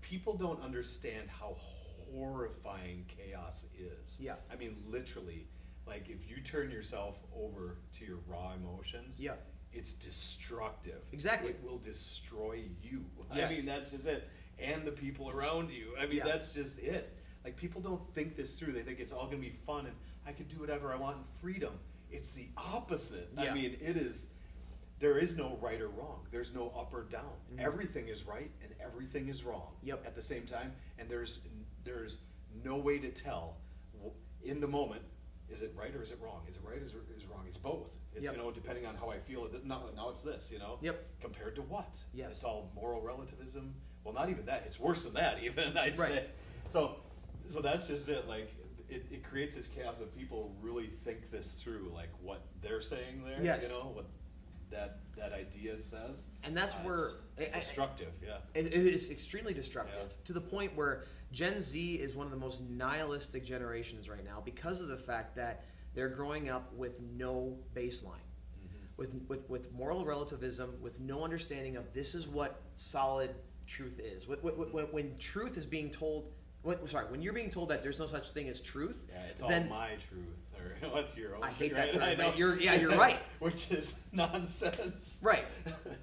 people don't understand how horrifying chaos is. Yeah. I mean, literally, like if you turn yourself over to your raw emotions. Yeah. It's destructive. Exactly. It will destroy you. Yes. I mean, that's just it. And the people around you. I mean, that's just it. Like, people don't think this through. They think it's all going to be fun and I can do whatever I want in freedom. It's the opposite. Yeah. I mean, there is no right or wrong. There's no up or down. Everything is right and everything is wrong at the same time. And there's no way to tell in the moment, is it right or is it wrong? Is it right or is it wrong? It's both. It's, depending on how I feel, now it's this, compared to what? Yes. It's all moral relativism. Well, not even that. It's worse than that, even, I'd say. So that's just it. Like, it creates this chaos of people really think this through, like what they're saying there, what that idea says. And that's where... It's destructive, It is extremely destructive, to the point where Gen Z is one of the most nihilistic generations right now because of the fact that they're growing up with no baseline, with moral relativism, with no understanding of this is what solid truth is. When truth is being told when you're being told that there's no such thing as truth, Yeah, it's then all my truth, or what's your own? I hate right? that I term. know. But you're right. Which is nonsense. Right.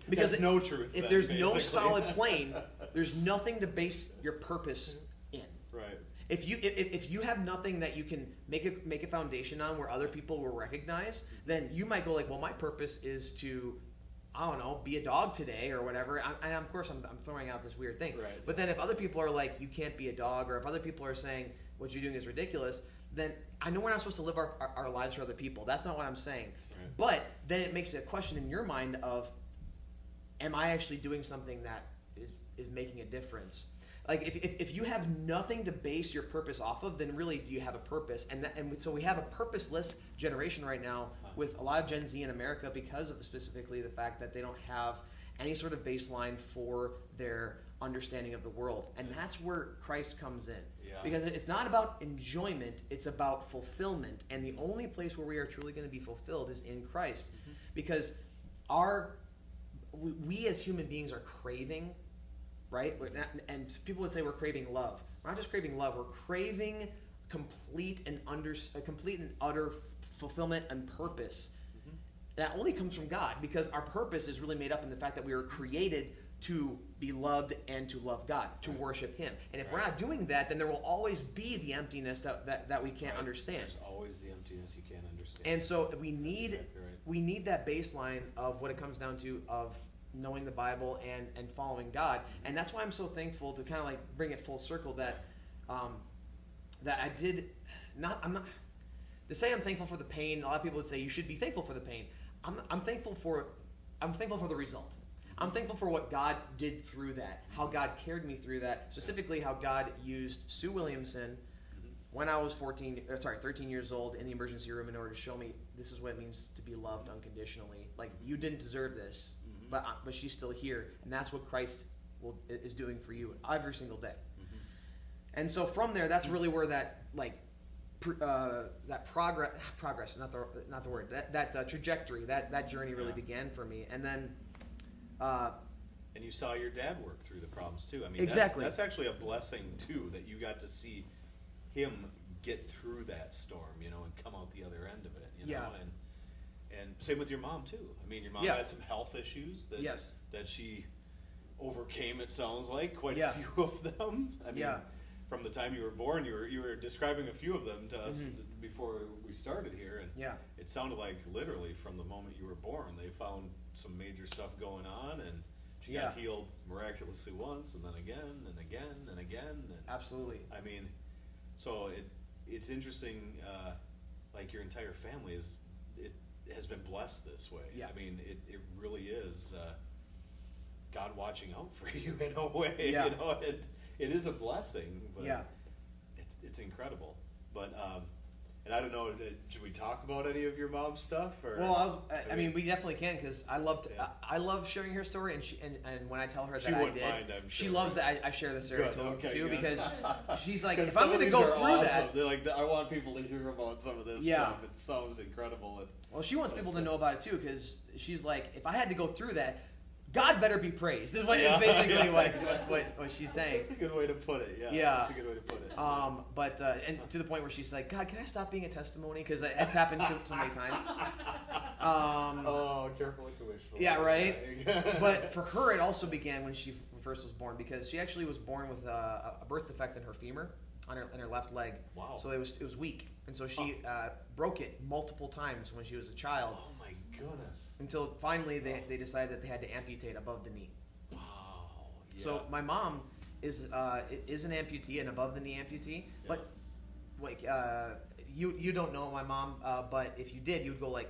Because That's no truth. If then, there's no basically. solid plane, there's nothing to base your purpose in. Right. If you have nothing that you can make a foundation on where other people will recognize, then you might go like, well, my purpose is to, I don't know, be a dog today or whatever. And of course, I'm throwing out this weird thing. Right. But then if other people are like, you can't be a dog, or if other people are saying what you're doing is ridiculous, then I know we're not supposed to live our lives for other people. That's not what I'm saying. Right. But then it makes a question in your mind of, am I actually doing something that is making a difference? Like if you have nothing to base your purpose off of, then really do you have a purpose? And so we have a purposeless generation right now with a lot of Gen Z in America because of specifically the fact that they don't have any sort of baseline for their understanding of the world. And that's where Christ comes in. Yeah. Because it's not about enjoyment, it's about fulfillment. And the only place where we are truly going to be fulfilled is in Christ. Mm-hmm. Because we as human beings are craving, right? And people would say we're craving love. We're not just craving love, we're craving complete and utter fulfillment and purpose. Mm-hmm. That only comes from God, because our purpose is really made up in the fact that we were created to be loved and to love God, to worship Him. And if we're not doing that, then there will always be the emptiness that we can't understand. There's always the emptiness you can't understand. And so we need exactly right. we need that baseline of what it comes down to of knowing the Bible and following God. And that's why I'm so thankful to kind of like bring it full circle that that I did not. I'm not to say I'm thankful for the pain. A lot of people would say you should be thankful for the pain. I'm thankful for the result. I'm thankful for what God did through that, how God carried me through that, specifically how God used Sue Williamson when I was 13 years old in the emergency room in order to show me this is what it means to be loved unconditionally. Like, you didn't deserve this, but she's still here, and that's what Christ is doing for you every single day. And so from there, that's really where that that progress, not the word, that trajectory, that journey really began for me. And then and you saw your dad work through the problems too. I mean, exactly. That's actually a blessing too, that you got to see him get through that storm, and come out the other end of it, know. And same with your mom too. I mean, your mom had some health issues that she overcame. It sounds like quite a few of them. I mean, from the time you were born, you were describing a few of them to us before we started here, and it sounded like literally from the moment you were born, they found some major stuff going on, and she got healed miraculously once, and then again, and again, and again. And absolutely. I mean, so it's interesting. Like your entire family has been blessed this way. Yeah. I mean, it really is God watching out for you in a way. Yeah. It is a blessing. But it's incredible. But and I don't know, should we talk about any of your mom's stuff? Or, well, I mean, we definitely can, because I love sharing her story, and when I tell her that I did, she loves that I share the story too, because she's like, if I'm going to go through that, they're like, I want people to hear about some of this stuff. It sounds incredible. Well, she wants people to know about it too, because she's like, if I had to go through that, God better be praised. This is basically what she's saying. That's a good way to put it. Yeah. That's a good way to put it. But and to the point where she's like, God, can I stop being a testimony? Because it's happened so many times. Careful with the wish. Yeah, right. But for her, it also began when she first was born, because she actually was born with a birth defect in her femur, in her left leg. Wow. So it was weak, and so she broke it multiple times when she was a child. Oh my goodness. Until finally they decided that they had to amputate above the knee. Wow. Yeah. So my mom is an amputee, an above the knee amputee. Yeah. But like you don't know my mom, but if you did, you would go like,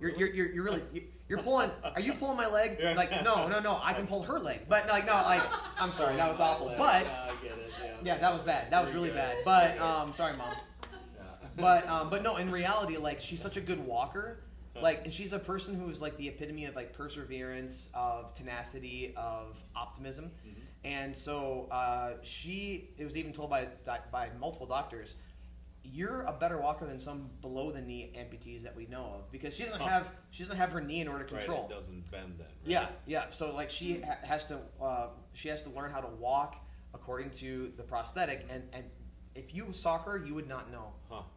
you're pulling. Are you pulling my leg? Like no, I can pull her leg. But I'm sorry, that was awful. But I get it. Yeah, that was bad. That was really bad. But sorry, mom. But no, in reality, like, she's such a good walker. Like, and she's a person who's like the epitome of like perseverance, of tenacity, of optimism. Mm-hmm. And so it was even told by multiple doctors, you're a better walker than some below the knee amputees that we know of, because she doesn't have her knee in order to control. Right, it doesn't bend then. Right? Yeah. So like she has to learn how to walk according to the prosthetic, and if you saw her, you would not know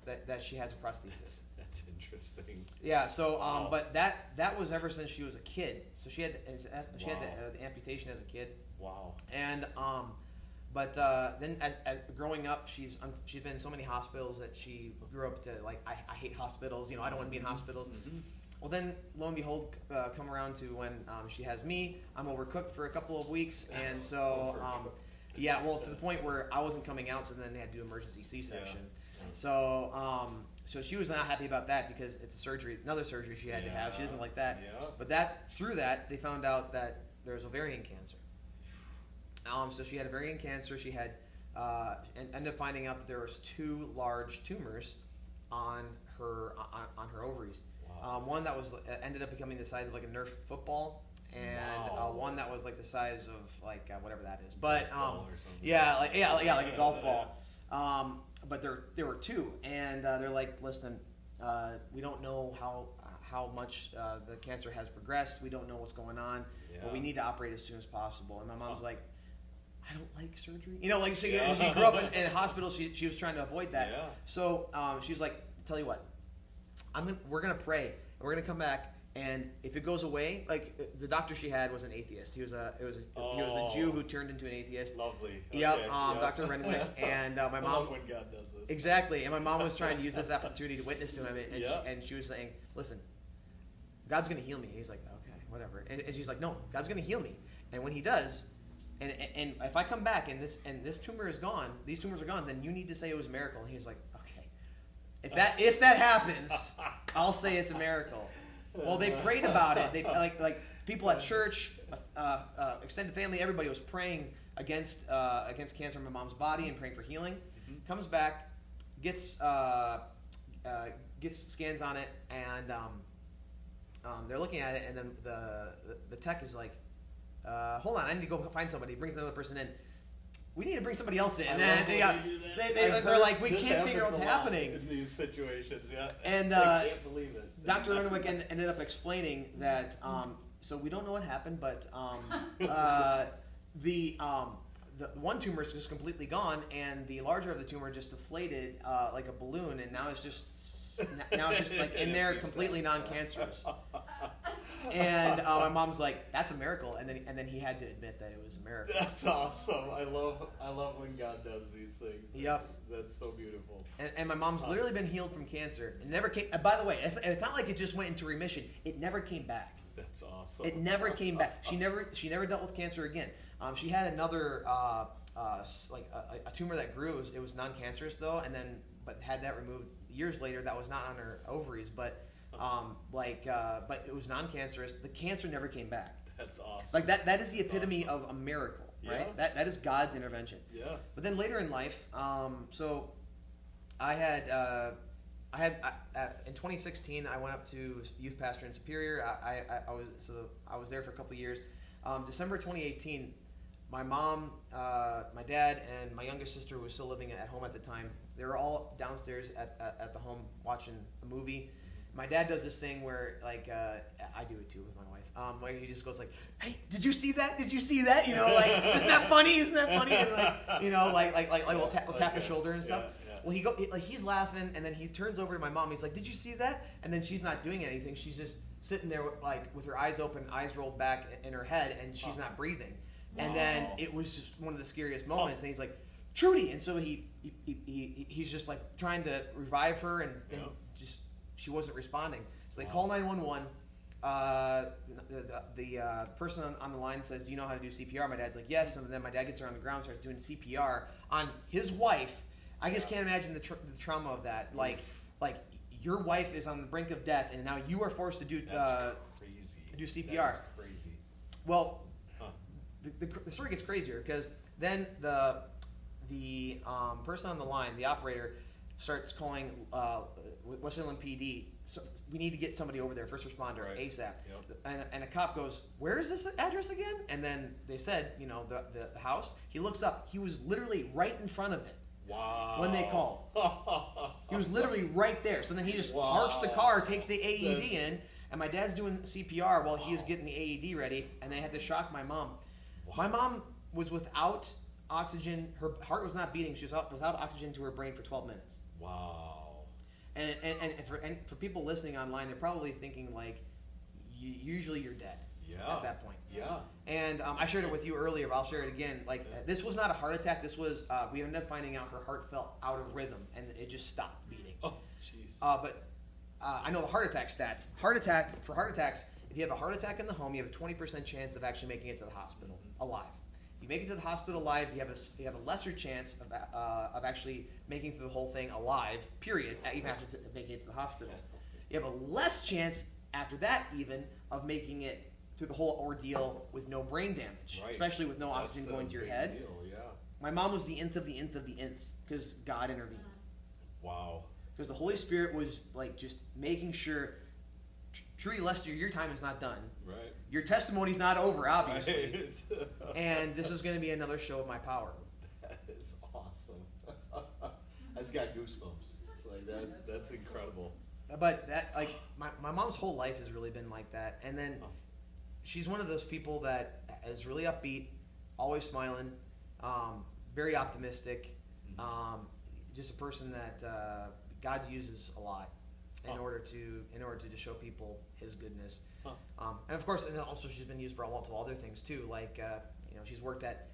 that she has a prosthesis. That's interesting. Yeah. So, Wow. but that was ever since she was a kid. So she had the amputation as a kid. Wow. And but then as growing up, she's been in so many hospitals that she grew up to like I hate hospitals. You know, I don't want to be in hospitals. Mm-hmm. Well, then lo and behold, come around to when she has me. I'm overcooked for a couple of weeks, and so yeah, well, to the point where I wasn't coming out, so then they had to do emergency C-section. Yeah. So so she was not happy about that because it's a surgery, another surgery she had to have. She doesn't like that. Yeah. But through that, they found out that there's ovarian cancer. So she had ovarian cancer. She had, and ended up finding out that there was 2 large tumors on her ovaries. Wow. One that was ended up becoming the size of like a Nerf football, and one that was like the size of like whatever that is. But like a golf ball. But there were 2, and they're like, listen, we don't know how much the cancer has progressed. We don't know what's going on, but we need to operate as soon as possible. And my mom's like, I don't like surgery. You know, like she grew up in a hospital. She was trying to avoid that. Yeah. So she's like, tell you what, we're gonna pray, and we're gonna come back, and if it goes away, like the doctor she had was an atheist. He was a Jew who turned into an atheist. Lovely. Yep. Okay. Dr. Renwick, and my mom. I love when God does this. Exactly, and my mom was trying to use this opportunity to witness to him, and she was saying, listen, God's gonna heal me. He's like, okay, whatever, and she's like, no, God's gonna heal me, and when He does. And if I come back and this tumor is gone, these tumors are gone, then you need to say it was a miracle. And he's like, okay, if that happens, I'll say it's a miracle. Well, they prayed about it. They like people at church, extended family, everybody was praying against cancer in my mom's body and praying for healing. Mm-hmm. Comes back, gets scans on it, and they're looking at it, and then the tech is like, hold on, I need to go find somebody. He brings another person in. We need to bring somebody else in. And then they're like, we can't figure out what's happening in these situations. Yeah, and I can't believe it. Dr. Renwick ended up explaining that. So we don't know what happened, but the one tumor is just completely gone, and the larger of the tumor just deflated like a balloon, and now it's just like in there, completely non-cancerous. And my mom's like, "That's a miracle," and then he had to admit that it was a miracle. That's awesome. I love when God does these things. That's so beautiful. And my mom's literally been healed from cancer. It never came. By the way, it's not like it just went into remission. It never came back. That's awesome. It never came back. She never dealt with cancer again. She had another like a tumor that grew. It was non-cancerous though, but had that removed years later. That was not on her ovaries, but. But it was non-cancerous. The cancer never came back. That's awesome. Like that is the epitome of a miracle, right? Yeah. That is God's intervention. Yeah. But then later in life, so I had in 2016 I went up to youth pastor in Superior. I was there for a couple of years. December 2018, my mom, my dad, and my youngest sister, who was still living at home at the time, they were all downstairs at the home watching a movie. My dad does this thing where, like, I do it too with my wife, where he just goes like, "Hey, did you see that? Did you see that? You know, like, isn't that funny? Isn't that funny?" And like, you know, like we'll tap his shoulder and stuff. Yeah. Well, he's laughing, and then he turns over to my mom. He's like, "Did you see that?" And then she's not doing anything. She's just sitting there, with her eyes open, eyes rolled back in her head, and she's not breathing. Wow. And then it was just one of the scariest moments. And he's like, "Trudy," and so he's just like trying to revive her, and just. She wasn't responding. So they call 911. The person on the line says, "Do you know how to do CPR?" My dad's like, "Yes." And then my dad gets her on the ground, starts doing CPR on his wife. I just can't imagine the trauma of that. Like your wife is on the brink of death, and now you are forced to do CPR. That's crazy. Well, the story gets crazier because then the person on the line, the operator, starts calling West Inland PD. So we need to get somebody over there, first responder, ASAP. Yep. And a cop goes, "Where is this address again?" And then they said, the house. He looks up. He was literally right in front of it. Wow. When they called. He was literally right there. So then he just parks the car, takes the AED in, and my dad's doing CPR while he's getting the AED ready, and they had to shock my mom. Wow. My mom was without oxygen. Her heart was not beating. She was without oxygen to her brain for 12 minutes. Wow. And for people listening online, they're probably thinking like, usually you're dead at that point. Yeah. And I shared it with you earlier, but I'll share it again. Like this was not a heart attack. This was we ended up finding out her heart fell out of rhythm and it just stopped beating. Oh, jeez. But I know the heart attack stats. Heart attacks, if you have a heart attack in the home, you have a 20% chance of actually making it to the hospital alive. If you make it to the hospital alive, you have a lesser chance of actually making it through the whole thing alive. Period. Even after making it to the hospital, you have a less chance after that even of making it through the whole ordeal with no brain damage, especially with no oxygen going to your head. Deal, yeah. My mom was the nth of the nth of the nth because God intervened. Wow. Because the Holy Spirit was like just making sure, truly, Lester, your time is not done. Right. Your testimony's not over, obviously. Right. And this is going to be another show of my power. That is awesome. I just got goosebumps. Like that's incredible. But that, like, my mom's whole life has really been like that. And then she's one of those people that is really upbeat, always smiling, very optimistic, just a person that God uses a lot in order to just show people His goodness. And of course, and also she's been used for multiple other things too. Like she's worked at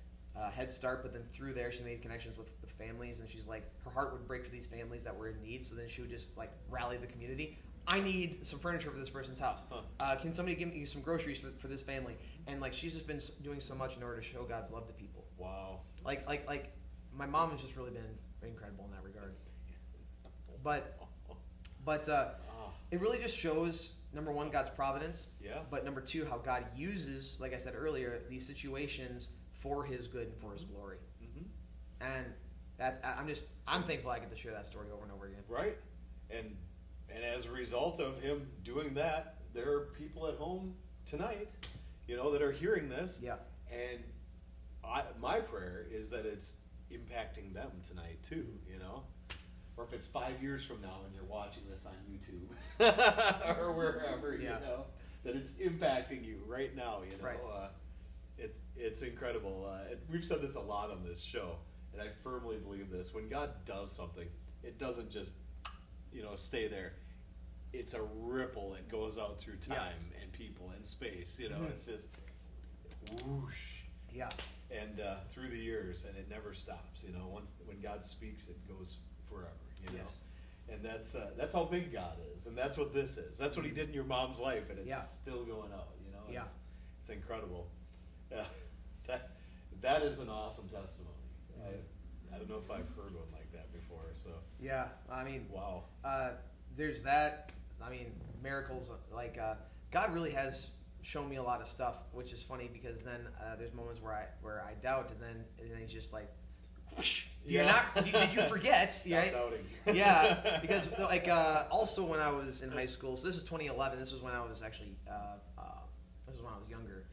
Head Start, but then through there she made connections with families, and she's like, her heart would break for these families that were in need. So then she would just like rally the community. I need some furniture for this person's house. Can somebody give me some groceries for this family? And like she's just been doing so much in order to show God's love to people. Wow. Like my mom has just really been incredible in that regard. But it really just shows, number one, God's providence. Yeah. But number two, how God uses, like I said earlier, these situations for His good and for His glory. Mm-hmm. And that I'm thankful I get to share that story over and over again. Right. And as a result of Him doing that, there are people at home tonight, that are hearing this. Yeah. And my prayer is that it's impacting them tonight too, Or if it's 5 years from now and you're watching this on YouTube or wherever, that it's impacting you right now, Right. It's incredible. We've said this a lot on this show, and I firmly believe this. When God does something, it doesn't just, stay there. It's a ripple that goes out through time and people and space. It's just whoosh. Yeah. And through the years, and it never stops. When God speaks, it goes forever. Yes. And that's how big God is, and that's what this is. That's what He did in your mom's life, and it's still going out. It's incredible. That is an awesome testimony. I don't know if I've heard one like that before. So yeah, I mean, wow. There's that. I mean, miracles. Like God really has shown me a lot of stuff, which is funny because then there's moments where I doubt, and then He's just like, did you forget? Stop doubting. Yeah, because like also when I was in high school, so this is 2011. This was when I was actually this is when I was younger.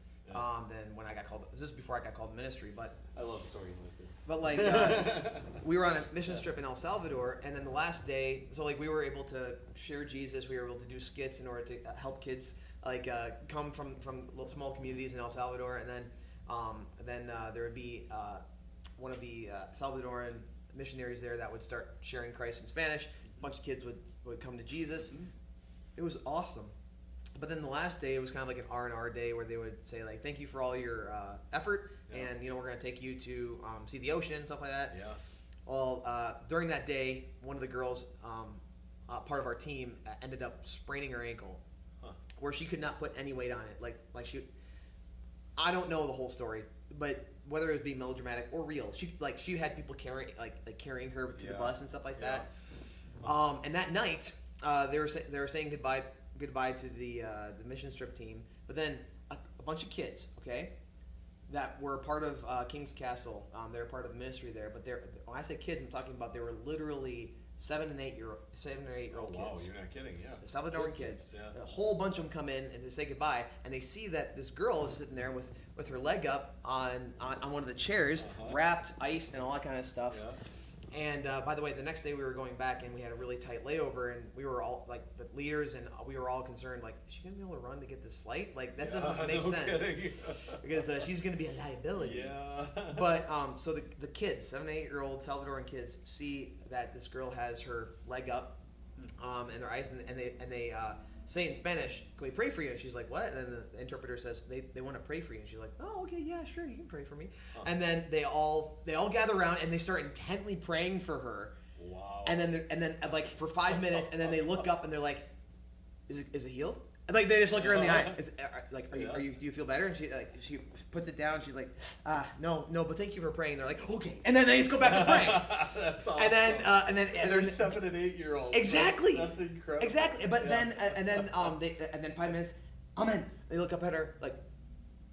Than when I got called. This is before I got called to ministry, but I love stories like this. But like we were on a mission trip in El Salvador, and then the last day, so like we were able to share Jesus. We were able to do skits in order to help kids like come from little small communities in El Salvador, and then there would be one of the Salvadoran missionaries there that would start sharing Christ in Spanish. A bunch of kids would come to Jesus. Mm-hmm. It was awesome. But then the last day, it was kind of like an R&R day where they would say, like, thank you for all your effort, and, we're going to take you to see the ocean and stuff like that. Yeah. Well, during that day, one of the girls, part of our team, ended up spraining her ankle, where she could not put any weight on it. Like I don't know the whole story, but whether it was being melodramatic or real, she had people carrying her to the bus and stuff like that. And that night, they were saying goodbye to the mission trip team, but then a bunch of kids, that were part of King's Castle. They were part of the ministry there, but when I say kids, I'm talking about they were literally 7 or 8 year old kids. Wow, you're not kidding, yeah. The Salvadoran kids. Yeah. A whole bunch of them come in and they say goodbye, and they see that this girl is sitting there with her leg up on one of the chairs, wrapped, iced, and all that kind of stuff. Yeah. And by the way, the next day we were going back and we had a really tight layover, and we were all like the leaders, and we were all concerned, like, is she gonna be able to run to get this flight? Like that doesn't make sense because she's gonna be a liability. Yeah. But so the kids, 7 and 8 year old Salvadoran kids, see that this girl has her leg up, and their eyes, and they say in Spanish, "Can we pray for you?" And she's like, "What?" And then the interpreter says, "They want to pray for you." And she's like, "Oh, okay, yeah, sure, you can pray for me." And then they all gather around and they start intently praying for her. Wow. And then like for 5 minutes, and then they look up and they're like, "Is it healed?" And like they just look her in the eye. Do you feel better? And she puts it down. She's like, no, but thank you for praying. They're like, okay. And then they just go back to praying. That's awesome. And then they're 7 and 8 year olds. Exactly. That's incredible. Exactly. But then 5 minutes, amen. They look up at her like,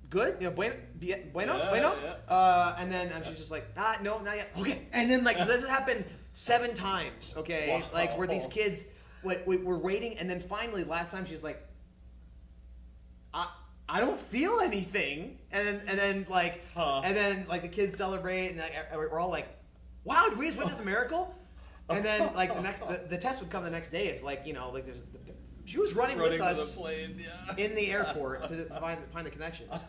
good, bueno. Yeah. And then she's just like, no, not yet. Okay. And then like this has happened 7 times. Okay, wow. like where these kids, we're waiting, and then finally last time she's like, I don't feel anything, and then the kids celebrate, and we're all like, wow, did we just witness a miracle? And then like the test would come the next day if she was running with us plane, in the airport to find the connections.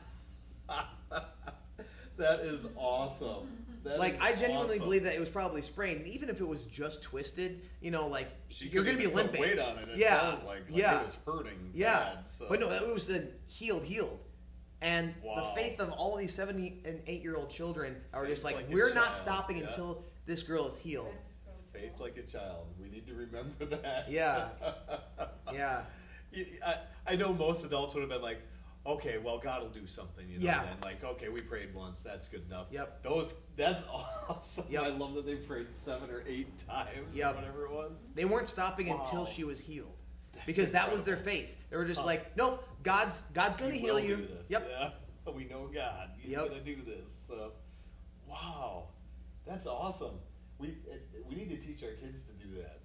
That is awesome. I genuinely believe that it was probably sprained, and even if it was just twisted, you're going to be put limping. weight on it. It Yeah. sounds like it was hurting. Yeah, bad, so. but no, it was then healed, and the Wow. faith of all these 7 and 8 year old children are just Faith like, like a we're not child, stopping yeah. until this girl is healed. That's so cool. Faith like a child. We need to remember that. Yeah. Yeah. I know most adults would have been like, okay, well, God will do something, Yeah. Then like, okay, we prayed once, that's good enough. Yep. That's awesome. Yep. I love that they prayed 7 or 8 times, Yep. or whatever it was. They weren't stopping until Wow. she was healed. That's Because that was incredible. their faith. They were just like, no, God's going to heal will you. do this. Yep. Yeah. We know God. He's Yep. going to do this. So, wow, that's awesome. We need to teach our kids to do that.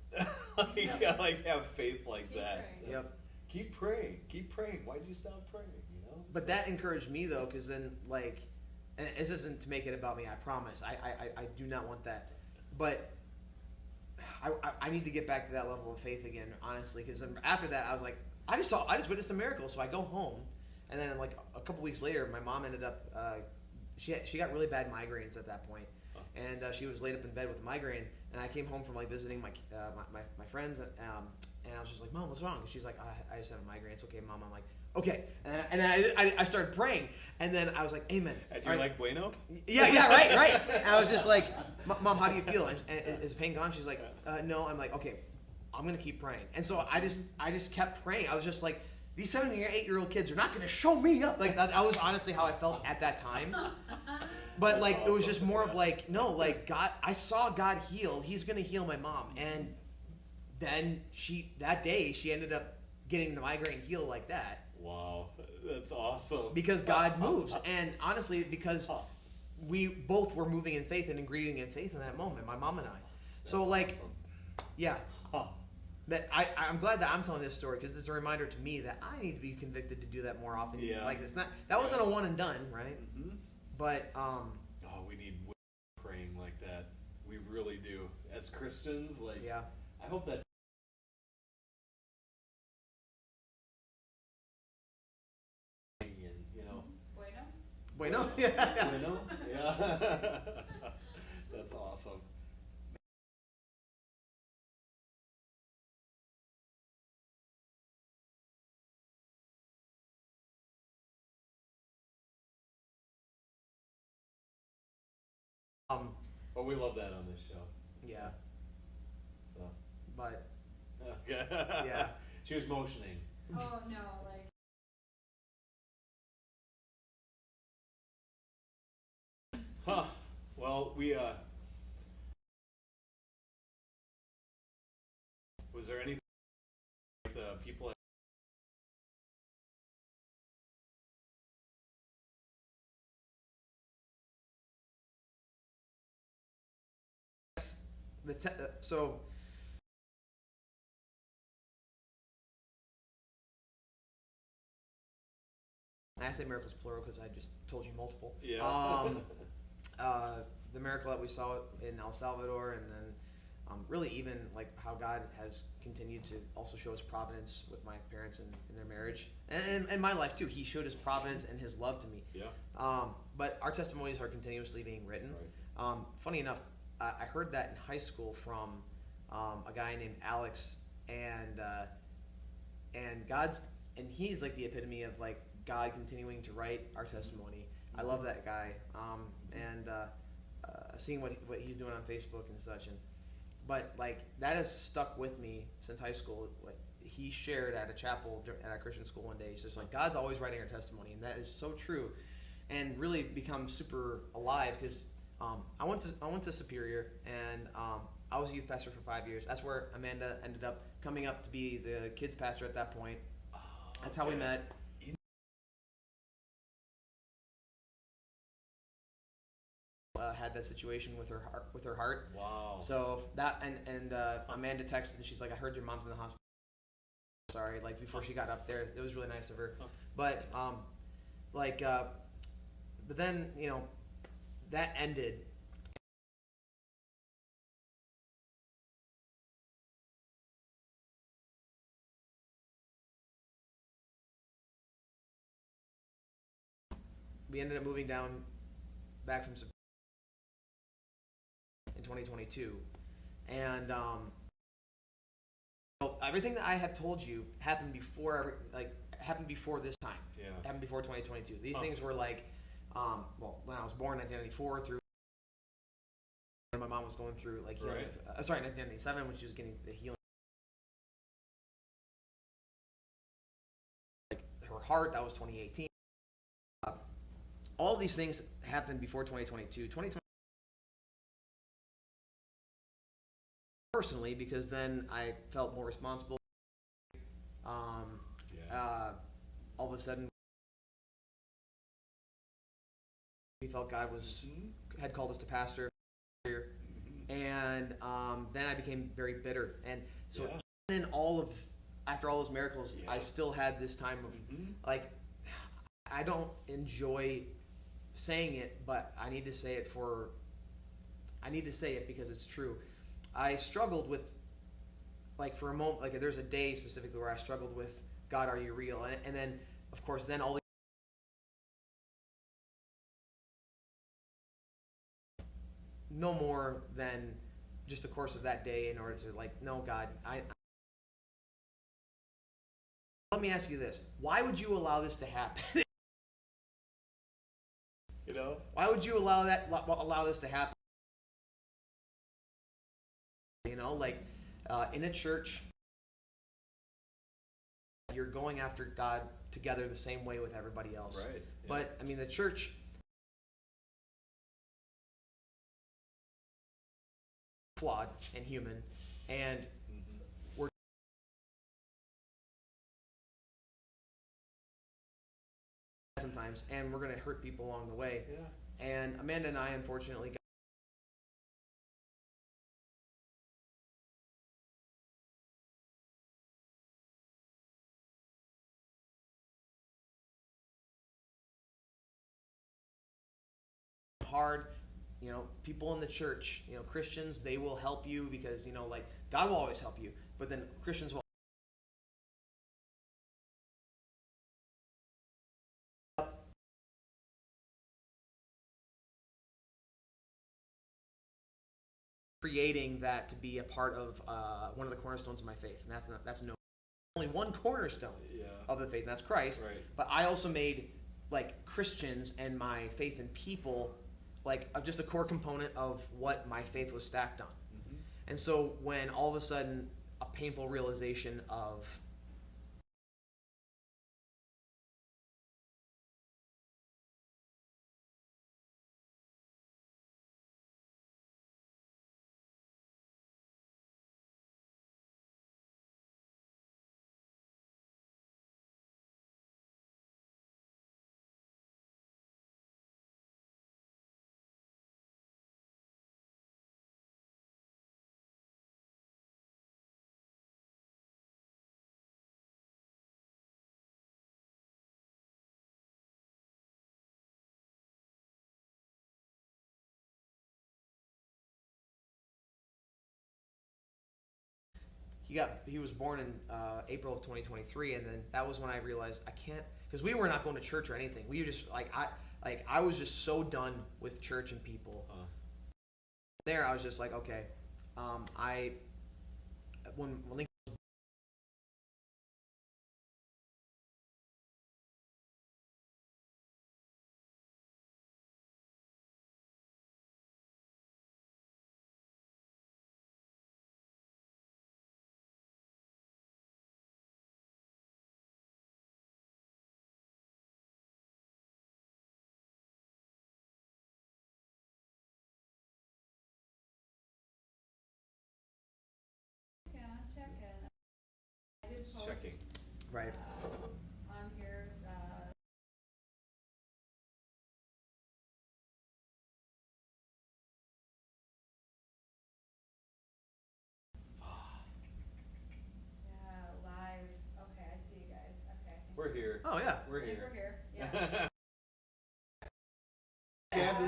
like have faith like Keep that. praying. Yep. Keep praying. Keep praying. Why'd you stop praying? But that encouraged me though, because then and this isn't to make it about me. I promise. I do not want that. But I need to get back to that level of faith again, honestly. Because then after that, I was like, I just witnessed a miracle. So I go home, and then like a couple weeks later, my mom ended up she got really bad migraines at that point, and she was laid up in bed with a migraine. And I came home from like visiting my friends, and I was just like, Mom, what's wrong? And she's like, I just have a migraine. It's okay, Mom. I'm like, okay. And then I started praying, and then I was like, Amen. And you're like, bueno? Yeah, right. And I was just like, Mom, how do you feel? And is pain gone? She's like, no. I'm like, okay, I'm gonna keep praying. And so I just kept praying. I was just like, these 7 and 8 year old kids are not gonna show me up. Like that was honestly how I felt at that time. But like it was just more of like, no, like God, I saw God heal. He's gonna heal my mom. And then that day she ended up getting the migraine healed like that. Wow, that's awesome. Because God moves, and honestly, because we both were moving in faith and agreeing in faith in that moment, my mom and I. So like, awesome. yeah, Huh. that I'm glad that I'm telling this story because it's a reminder to me that I need to be convicted to do that more often. Yeah. Like that wasn't a one and done, right? Mm-hmm. But Oh, we need praying like that. We really do. As Christians, like, yeah, I hope that's Bueno? bueno, yeah. Bueno? Yeah. That's awesome. Well, we love that on this show. Yeah, So. but Okay. Yeah. She was motioning. Oh no, like Huh. Well, we was there anything like the people so I say miracles plural because I just told you multiple. Yeah. the miracle that we saw in El Salvador, and then really even like how God has continued to also show His providence with my parents and in their marriage, and my life too. He showed His providence and His love to me. Yeah. But our testimonies are continuously being written. Right. Funny enough, I heard that in high school from a guy named Alex, and he's like the epitome of like God continuing to write our testimony. I love that guy, and seeing what he's doing on Facebook and such, but like that has stuck with me since high school. What he shared at a chapel at a Christian school one day, he's just like, God's always writing our testimony, and that is so true, and really become super alive because I went to Superior, and I was a youth pastor for 5 years. That's where Amanda ended up coming up to be the kids pastor at that point. That's how we met. Had that situation with her heart. Wow. So that and Amanda texted and she's like, I heard your mom's in the hospital. Sorry, like before she got up there, it was really nice of her. But but then that ended. We ended up moving down back from in 2022, and everything that I have told you happened before this time. Yeah. Happened before 2022. These things were like, when I was born, 1994 through. My mom was going through like healing. Right. 1997 when she was getting the healing. Like her heart, that was 2018. All these things happened before 2022. 2020 personally, because then I felt more responsible. All of a sudden, we felt God had called us to pastor, and then I became very bitter. And so, after all those miracles, I still had this time of like, I don't enjoy saying it, but I need to say it because it's true. I struggled with, like, for a moment, like there's a day specifically where I struggled with, God, are you real? And then, of course, then all the no more than just the course of that day in order to like, no, God, let me ask you this. Why would you allow this to happen? Why would you allow this to happen? In a church, you're going after God together the same way with everybody else. Right. Yeah. But I mean, the church flawed and human, and we're sometimes, and we're going to hurt people along the way. Yeah. And Amanda and I, unfortunately, hard. People in the church, Christians, they will help you because like God will always help you, but then Christians will creating that to be a part of one of the cornerstones of my faith, and that's only one cornerstone of the faith, and that's Christ. Right. But I also made like Christians and my faith in people like just a core component of what my faith was stacked on. And so when all of a sudden a painful realization of he was born in April of 2023, and then that was when I realized I can't, because we were not going to church or anything. We were just I was just so done with church and people. There, I was just like, okay, when Lincoln Yeah, checking. I did post, Checking. right. on here, yeah, live. Okay, I see you guys. Okay. I think We're here. Oh yeah. We're I think here. we're here. Yeah. Yeah.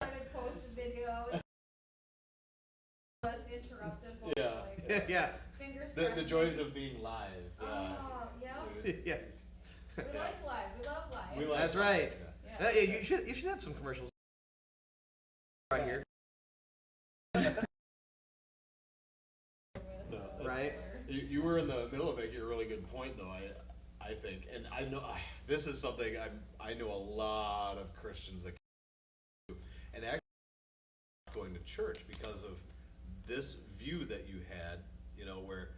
Started posting videos. Was interrupted. But Yeah. like, Yeah. fingers The crossed. joys of being live. Oh, yeah. Yeah. We like live. We love live. We like That's live, right. yeah. Yeah. You should have some commercials right here. Right. You were in the middle of making a really good point, though. I think, and I know this is something I know a lot of Christians that do, and actually going to church because of this view that you had, where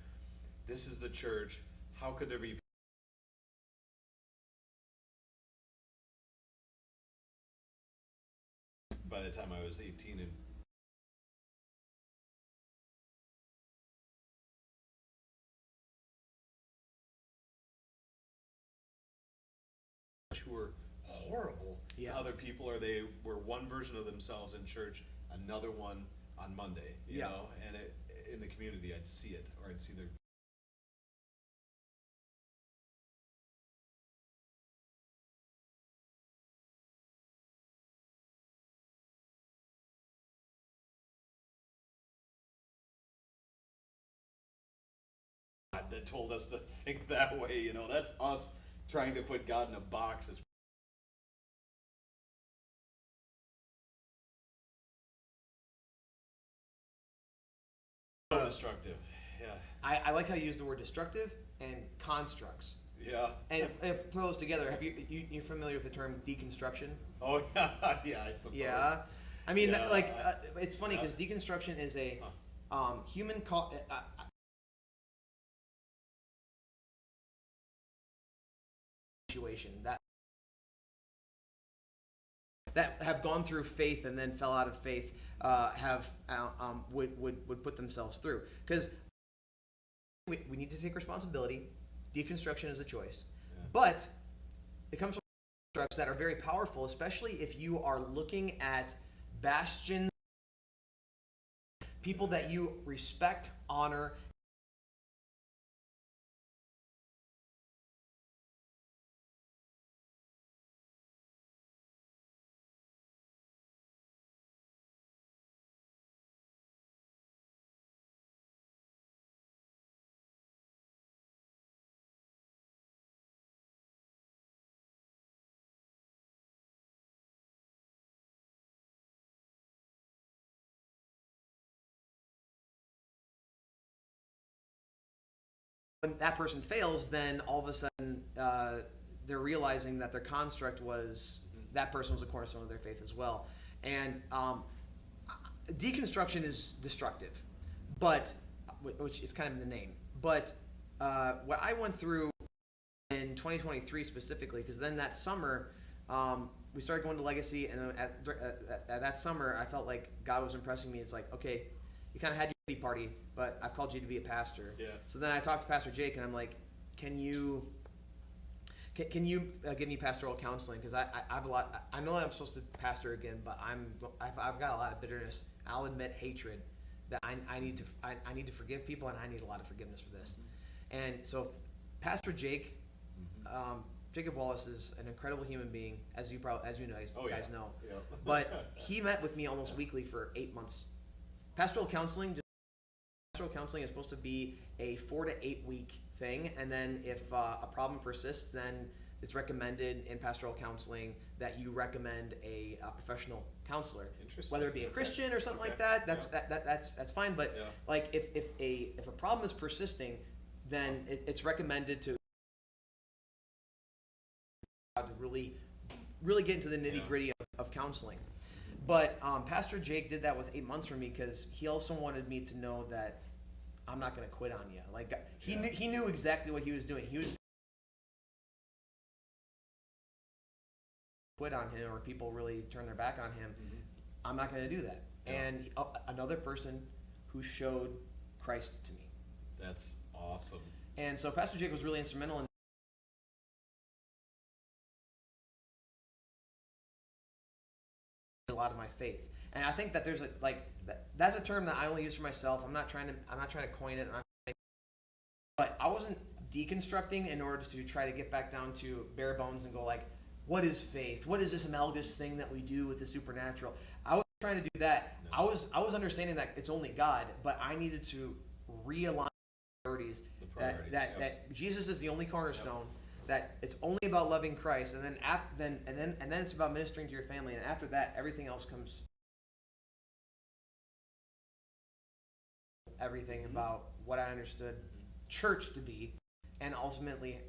this is the church. How could there be? By the time I was 18 and who were horrible Yeah. to other people, or they were one version of themselves in church, another one on Monday, you Yeah. know, and in the community, I'd see it, or I'd see their. That told us to think that way, that's us trying to put God in a box. As so destructive. Yeah. I like how you use the word destructive and constructs. Yeah. And throw those together. Have you familiar with the term deconstruction? Oh yeah. Yeah. I suppose. Yeah. I mean, Yeah, it's funny yeah. because deconstruction is a human situation that have gone through faith and then fell out of faith would put themselves through, because we need to take responsibility. Deconstruction is a choice, but it comes from constructs that are very powerful, especially if you are looking at bastions, people that you respect, honor. When that person fails, then all of a sudden they're realizing that their construct was that person was a cornerstone of their faith as well. And deconstruction is destructive, but which is kind of in the name. But what I went through in 2023 specifically, because then that summer we started going to Legacy, and at that summer I felt like God was impressing me. It's like, okay, you kind of had your pity party, but I've called you to be a pastor. Yeah. So then I talked to Pastor Jake, and I'm like, can you give me pastoral counseling? Because I have a lot. I know I'm supposed to pastor again, but I've got a lot of bitterness. I'll admit hatred that I need to forgive people, and I need a lot of forgiveness for this. And so Pastor Jake, Jacob Wallace is an incredible human being, as you guys know. Yeah. But he met with me almost weekly for 8 months. Pastoral counseling pastoral counseling is supposed to be a 4 to 8 week thing, and then if a problem persists, then it's recommended in pastoral counseling that you recommend a professional counselor, Interesting. whether it be a Christian or something like that. That's fine. But like if a problem is persisting, then it's recommended to really get into the nitty gritty of counseling. But Pastor Jake did that with 8 months for me because he also wanted me to know that I'm not going to quit on you. Like he knew exactly what he was doing. He was quit on him or people really turn their back on him. I'm not going to do that. And another person who showed Christ to me. That's awesome. And so Pastor Jake was really instrumental in a lot of my faith. And I think that there's that's a term that I only use for myself. I'm not trying to coin it. But I wasn't deconstructing in order to try to get back down to bare bones and go like, what is faith? What is this amalgamous thing that we do with the supernatural? I was trying to do that. No. I was understanding that it's only God, but I needed to realign priorities. That Jesus is the only cornerstone. Yep. That it's only about loving Christ, and then it's about ministering to your family, and after that, everything else comes. Everything about what I understood church to be, and ultimately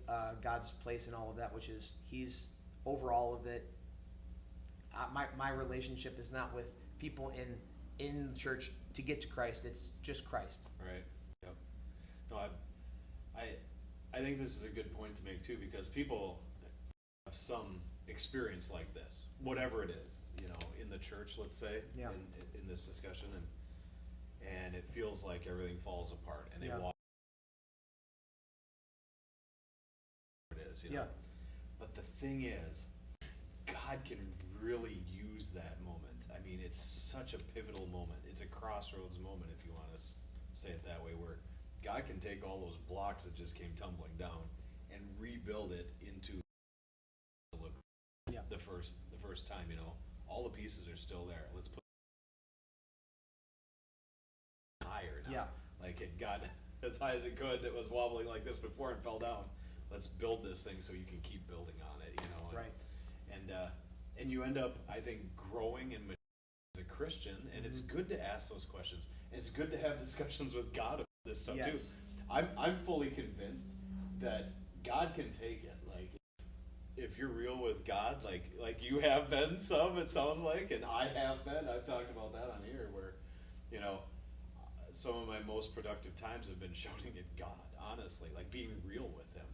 God's place in all of that, which is He's over all of it. My relationship is not with people in the church to get to Christ. It's just Christ. Right. Yep. No, I think this is a good point to make too, because people have some experience like this, whatever it is, in the church, let's say, in this discussion, and it feels like everything falls apart, and they walk. It is, But the thing is, God can really use that moment. I mean, it's such a pivotal moment. It's a crossroads moment, if you want to say it that way, where God can take all those blocks that just came tumbling down and rebuild it into the first time, all the pieces are still there. Let's put it higher now. Like it got as high as it could. It was wobbling like this before and fell down. Let's build this thing so you can keep building on it, Right. And you end up, I think, growing and maturing as a Christian, and it's good to ask those questions. And it's good to have discussions with God about this stuff too. I'm fully convinced that God can take it. Like, if you're real with God, like you have been some, it sounds like, and I have been. I've talked about that on here, where, some of my most productive times have been shouting at God, honestly, like being real with Him.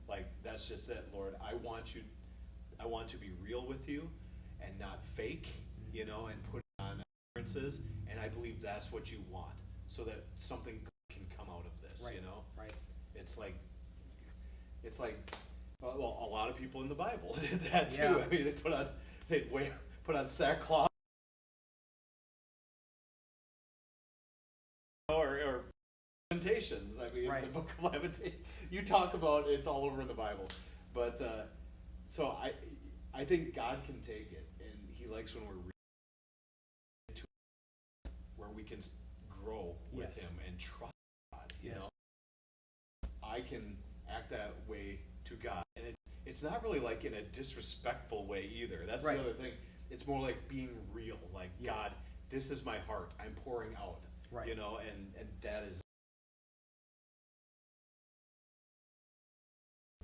Like, that's just it, Lord. I want to be real with you and not fake, and put on appearances. And I believe that's what you want, so that something good can come out of this, Right. It's like, well, a lot of people in the Bible did that too. Yeah. I mean, they'd put on sackcloth or Lamentations. I mean, the book of Lamentations. You talk about it's all over in the Bible, but so I think God can take it, and He likes when where we can grow with Him and trust God. I can act that way to God, and it's not really like in a disrespectful way either. That's the other thing. It's more like being real. Like, God, this is my heart. I'm pouring out. Right. And that is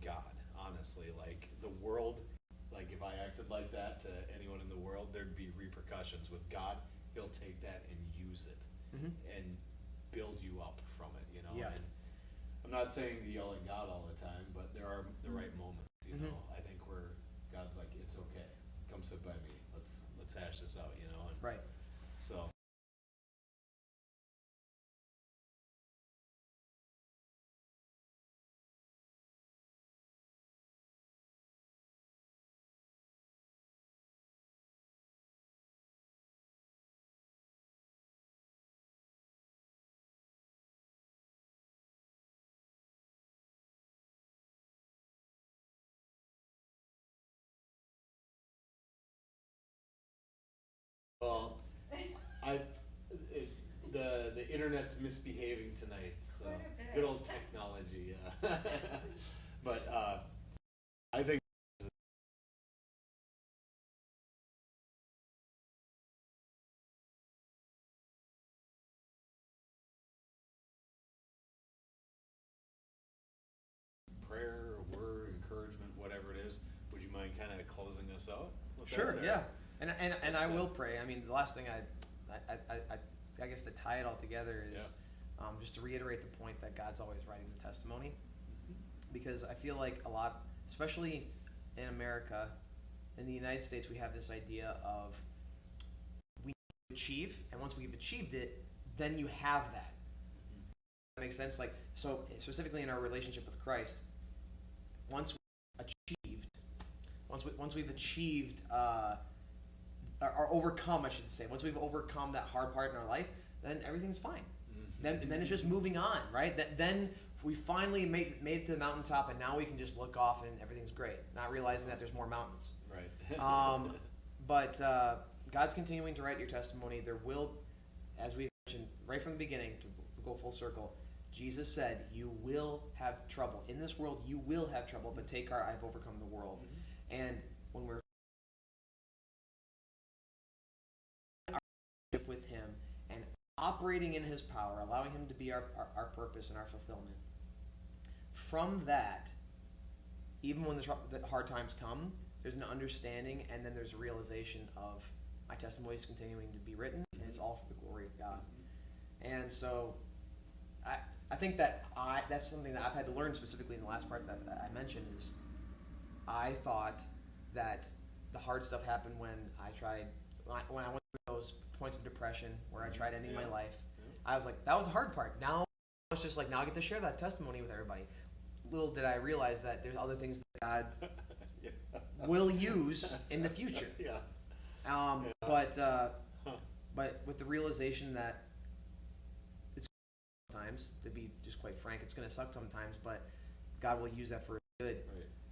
God, honestly. Like, the world, like, if I acted like that to anyone in the world, there'd be repercussions. With God, He'll take that and use it and build you up from it, And I'm not saying to yell at God all the time, but there are the right moments, I think, where God's like, it's okay. Come sit by me. Let's hash this out, And Right. So. Well, the internet's misbehaving tonight. So Quite a bit. good old technology. Yeah. But I think. Prayer, a word, encouragement, whatever it is. Would you mind kind of closing us out? with that, Sure, or- yeah. And I What's will that? pray. I mean, the last thing I guess to tie it all together is just to reiterate the point that God's always writing the testimony, because I feel like a lot, especially in America, in the United States, we have this idea of we achieve, and once we've achieved it, then you have that. That makes sense. Like, so specifically in our relationship with Christ, once we've achieved or overcome, I should say, once we've overcome that hard part in our life, then everything's fine. Then it's just moving on, right? Then we finally made it to the mountaintop, and now we can just look off and everything's great, not realizing that there's more mountains. Right. But God's continuing to write your testimony. There will, as we mentioned right from the beginning, to go full circle, Jesus said, you will have trouble. In this world, you will have trouble, but take heart, I have overcome the world. And when we're in our relationship with Him and operating in His power, allowing Him to be our purpose and our fulfillment, from that, even when the hard times come, there's an understanding, and then there's a realization of my testimony is continuing to be written, and it's all for the glory of God. And so I think that that's something that I've had to learn specifically in the last part that I mentioned is I thought that the hard stuff happened when I went through those points of depression where I tried ending my life. I was like, that was the hard part. Now it's just like, now I get to share that testimony with everybody. Little did I realize that there's other things that God will use in the future. But with the realization that it's sometimes, to be just quite frank, it's going to suck sometimes, but God will use that for good.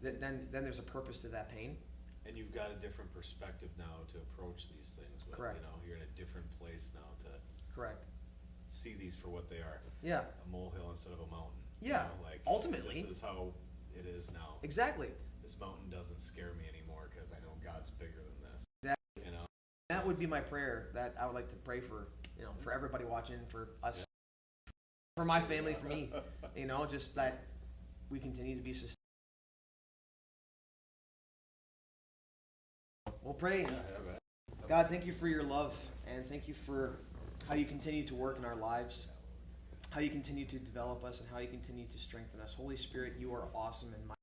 Right. Then there's a purpose to that pain. And you've got a different perspective now to approach these things with. Correct. You know, you're in a different place now to Correct. see these for what they are. Yeah. A molehill instead of a mountain. Yeah. You know, like, Ultimately. this is how it is now. Exactly. This mountain doesn't scare me anymore because I know God's bigger than this. Exactly. You know. That would be my prayer that I would like to pray for, for everybody watching, for us, for my family, for me, just that we continue to be sustained. We'll pray. God, thank you for your love, and thank you for how you continue to work in our lives, how you continue to develop us, and how you continue to strengthen us. Holy Spirit, you are awesome and mighty.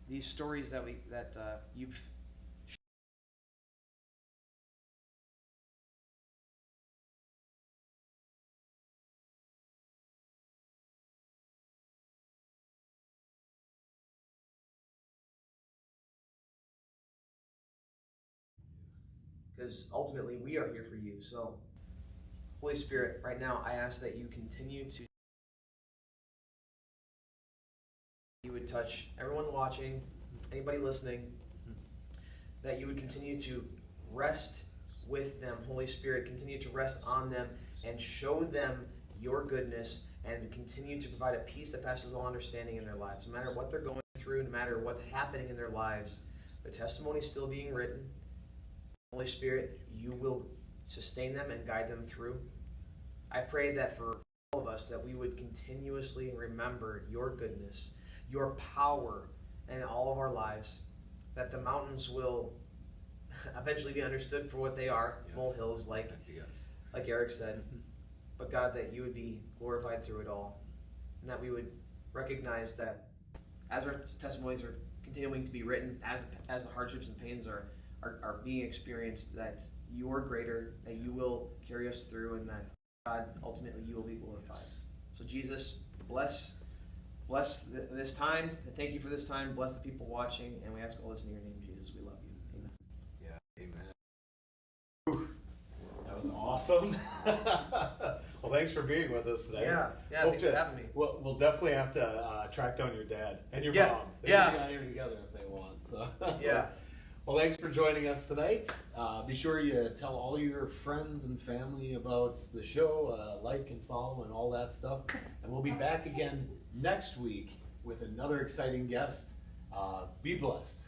These stories that you've because ultimately we are here for you. So, Holy Spirit, right now I ask that you continue to you would touch everyone watching, anybody listening, that you would continue to rest with them. Holy Spirit, continue to rest on them and show them your goodness and continue to provide a peace that passes all understanding in their lives. No matter what they're going through, no matter what's happening in their lives, the testimony is still being written. Holy Spirit, you will sustain them and guide them through. I pray that for all of us, that we would continuously remember your goodness, your power in all of our lives, that the mountains will eventually be understood for what they are, molehills, like Eric said. But God, that you would be glorified through it all, and that we would recognize that as our testimonies are continuing to be written, as the hardships and pains are being experienced, that you are greater, that you will carry us through, and that God, ultimately you will be glorified. So Jesus, bless this time. Thank you for this time. Bless the people watching, and we ask all this in your name, Jesus. We love you. Amen. Yeah, amen. That was awesome. Well, thanks for being with us today. Yeah, thanks for having me. We'll definitely have to track down your dad and your Yeah, mom. They yeah. can be out here together if they want. So Yeah. Well, thanks for joining us tonight. Be sure you tell all your friends and family about the show, like and follow and all that stuff. And we'll be back again next week with another exciting guest. Be blessed.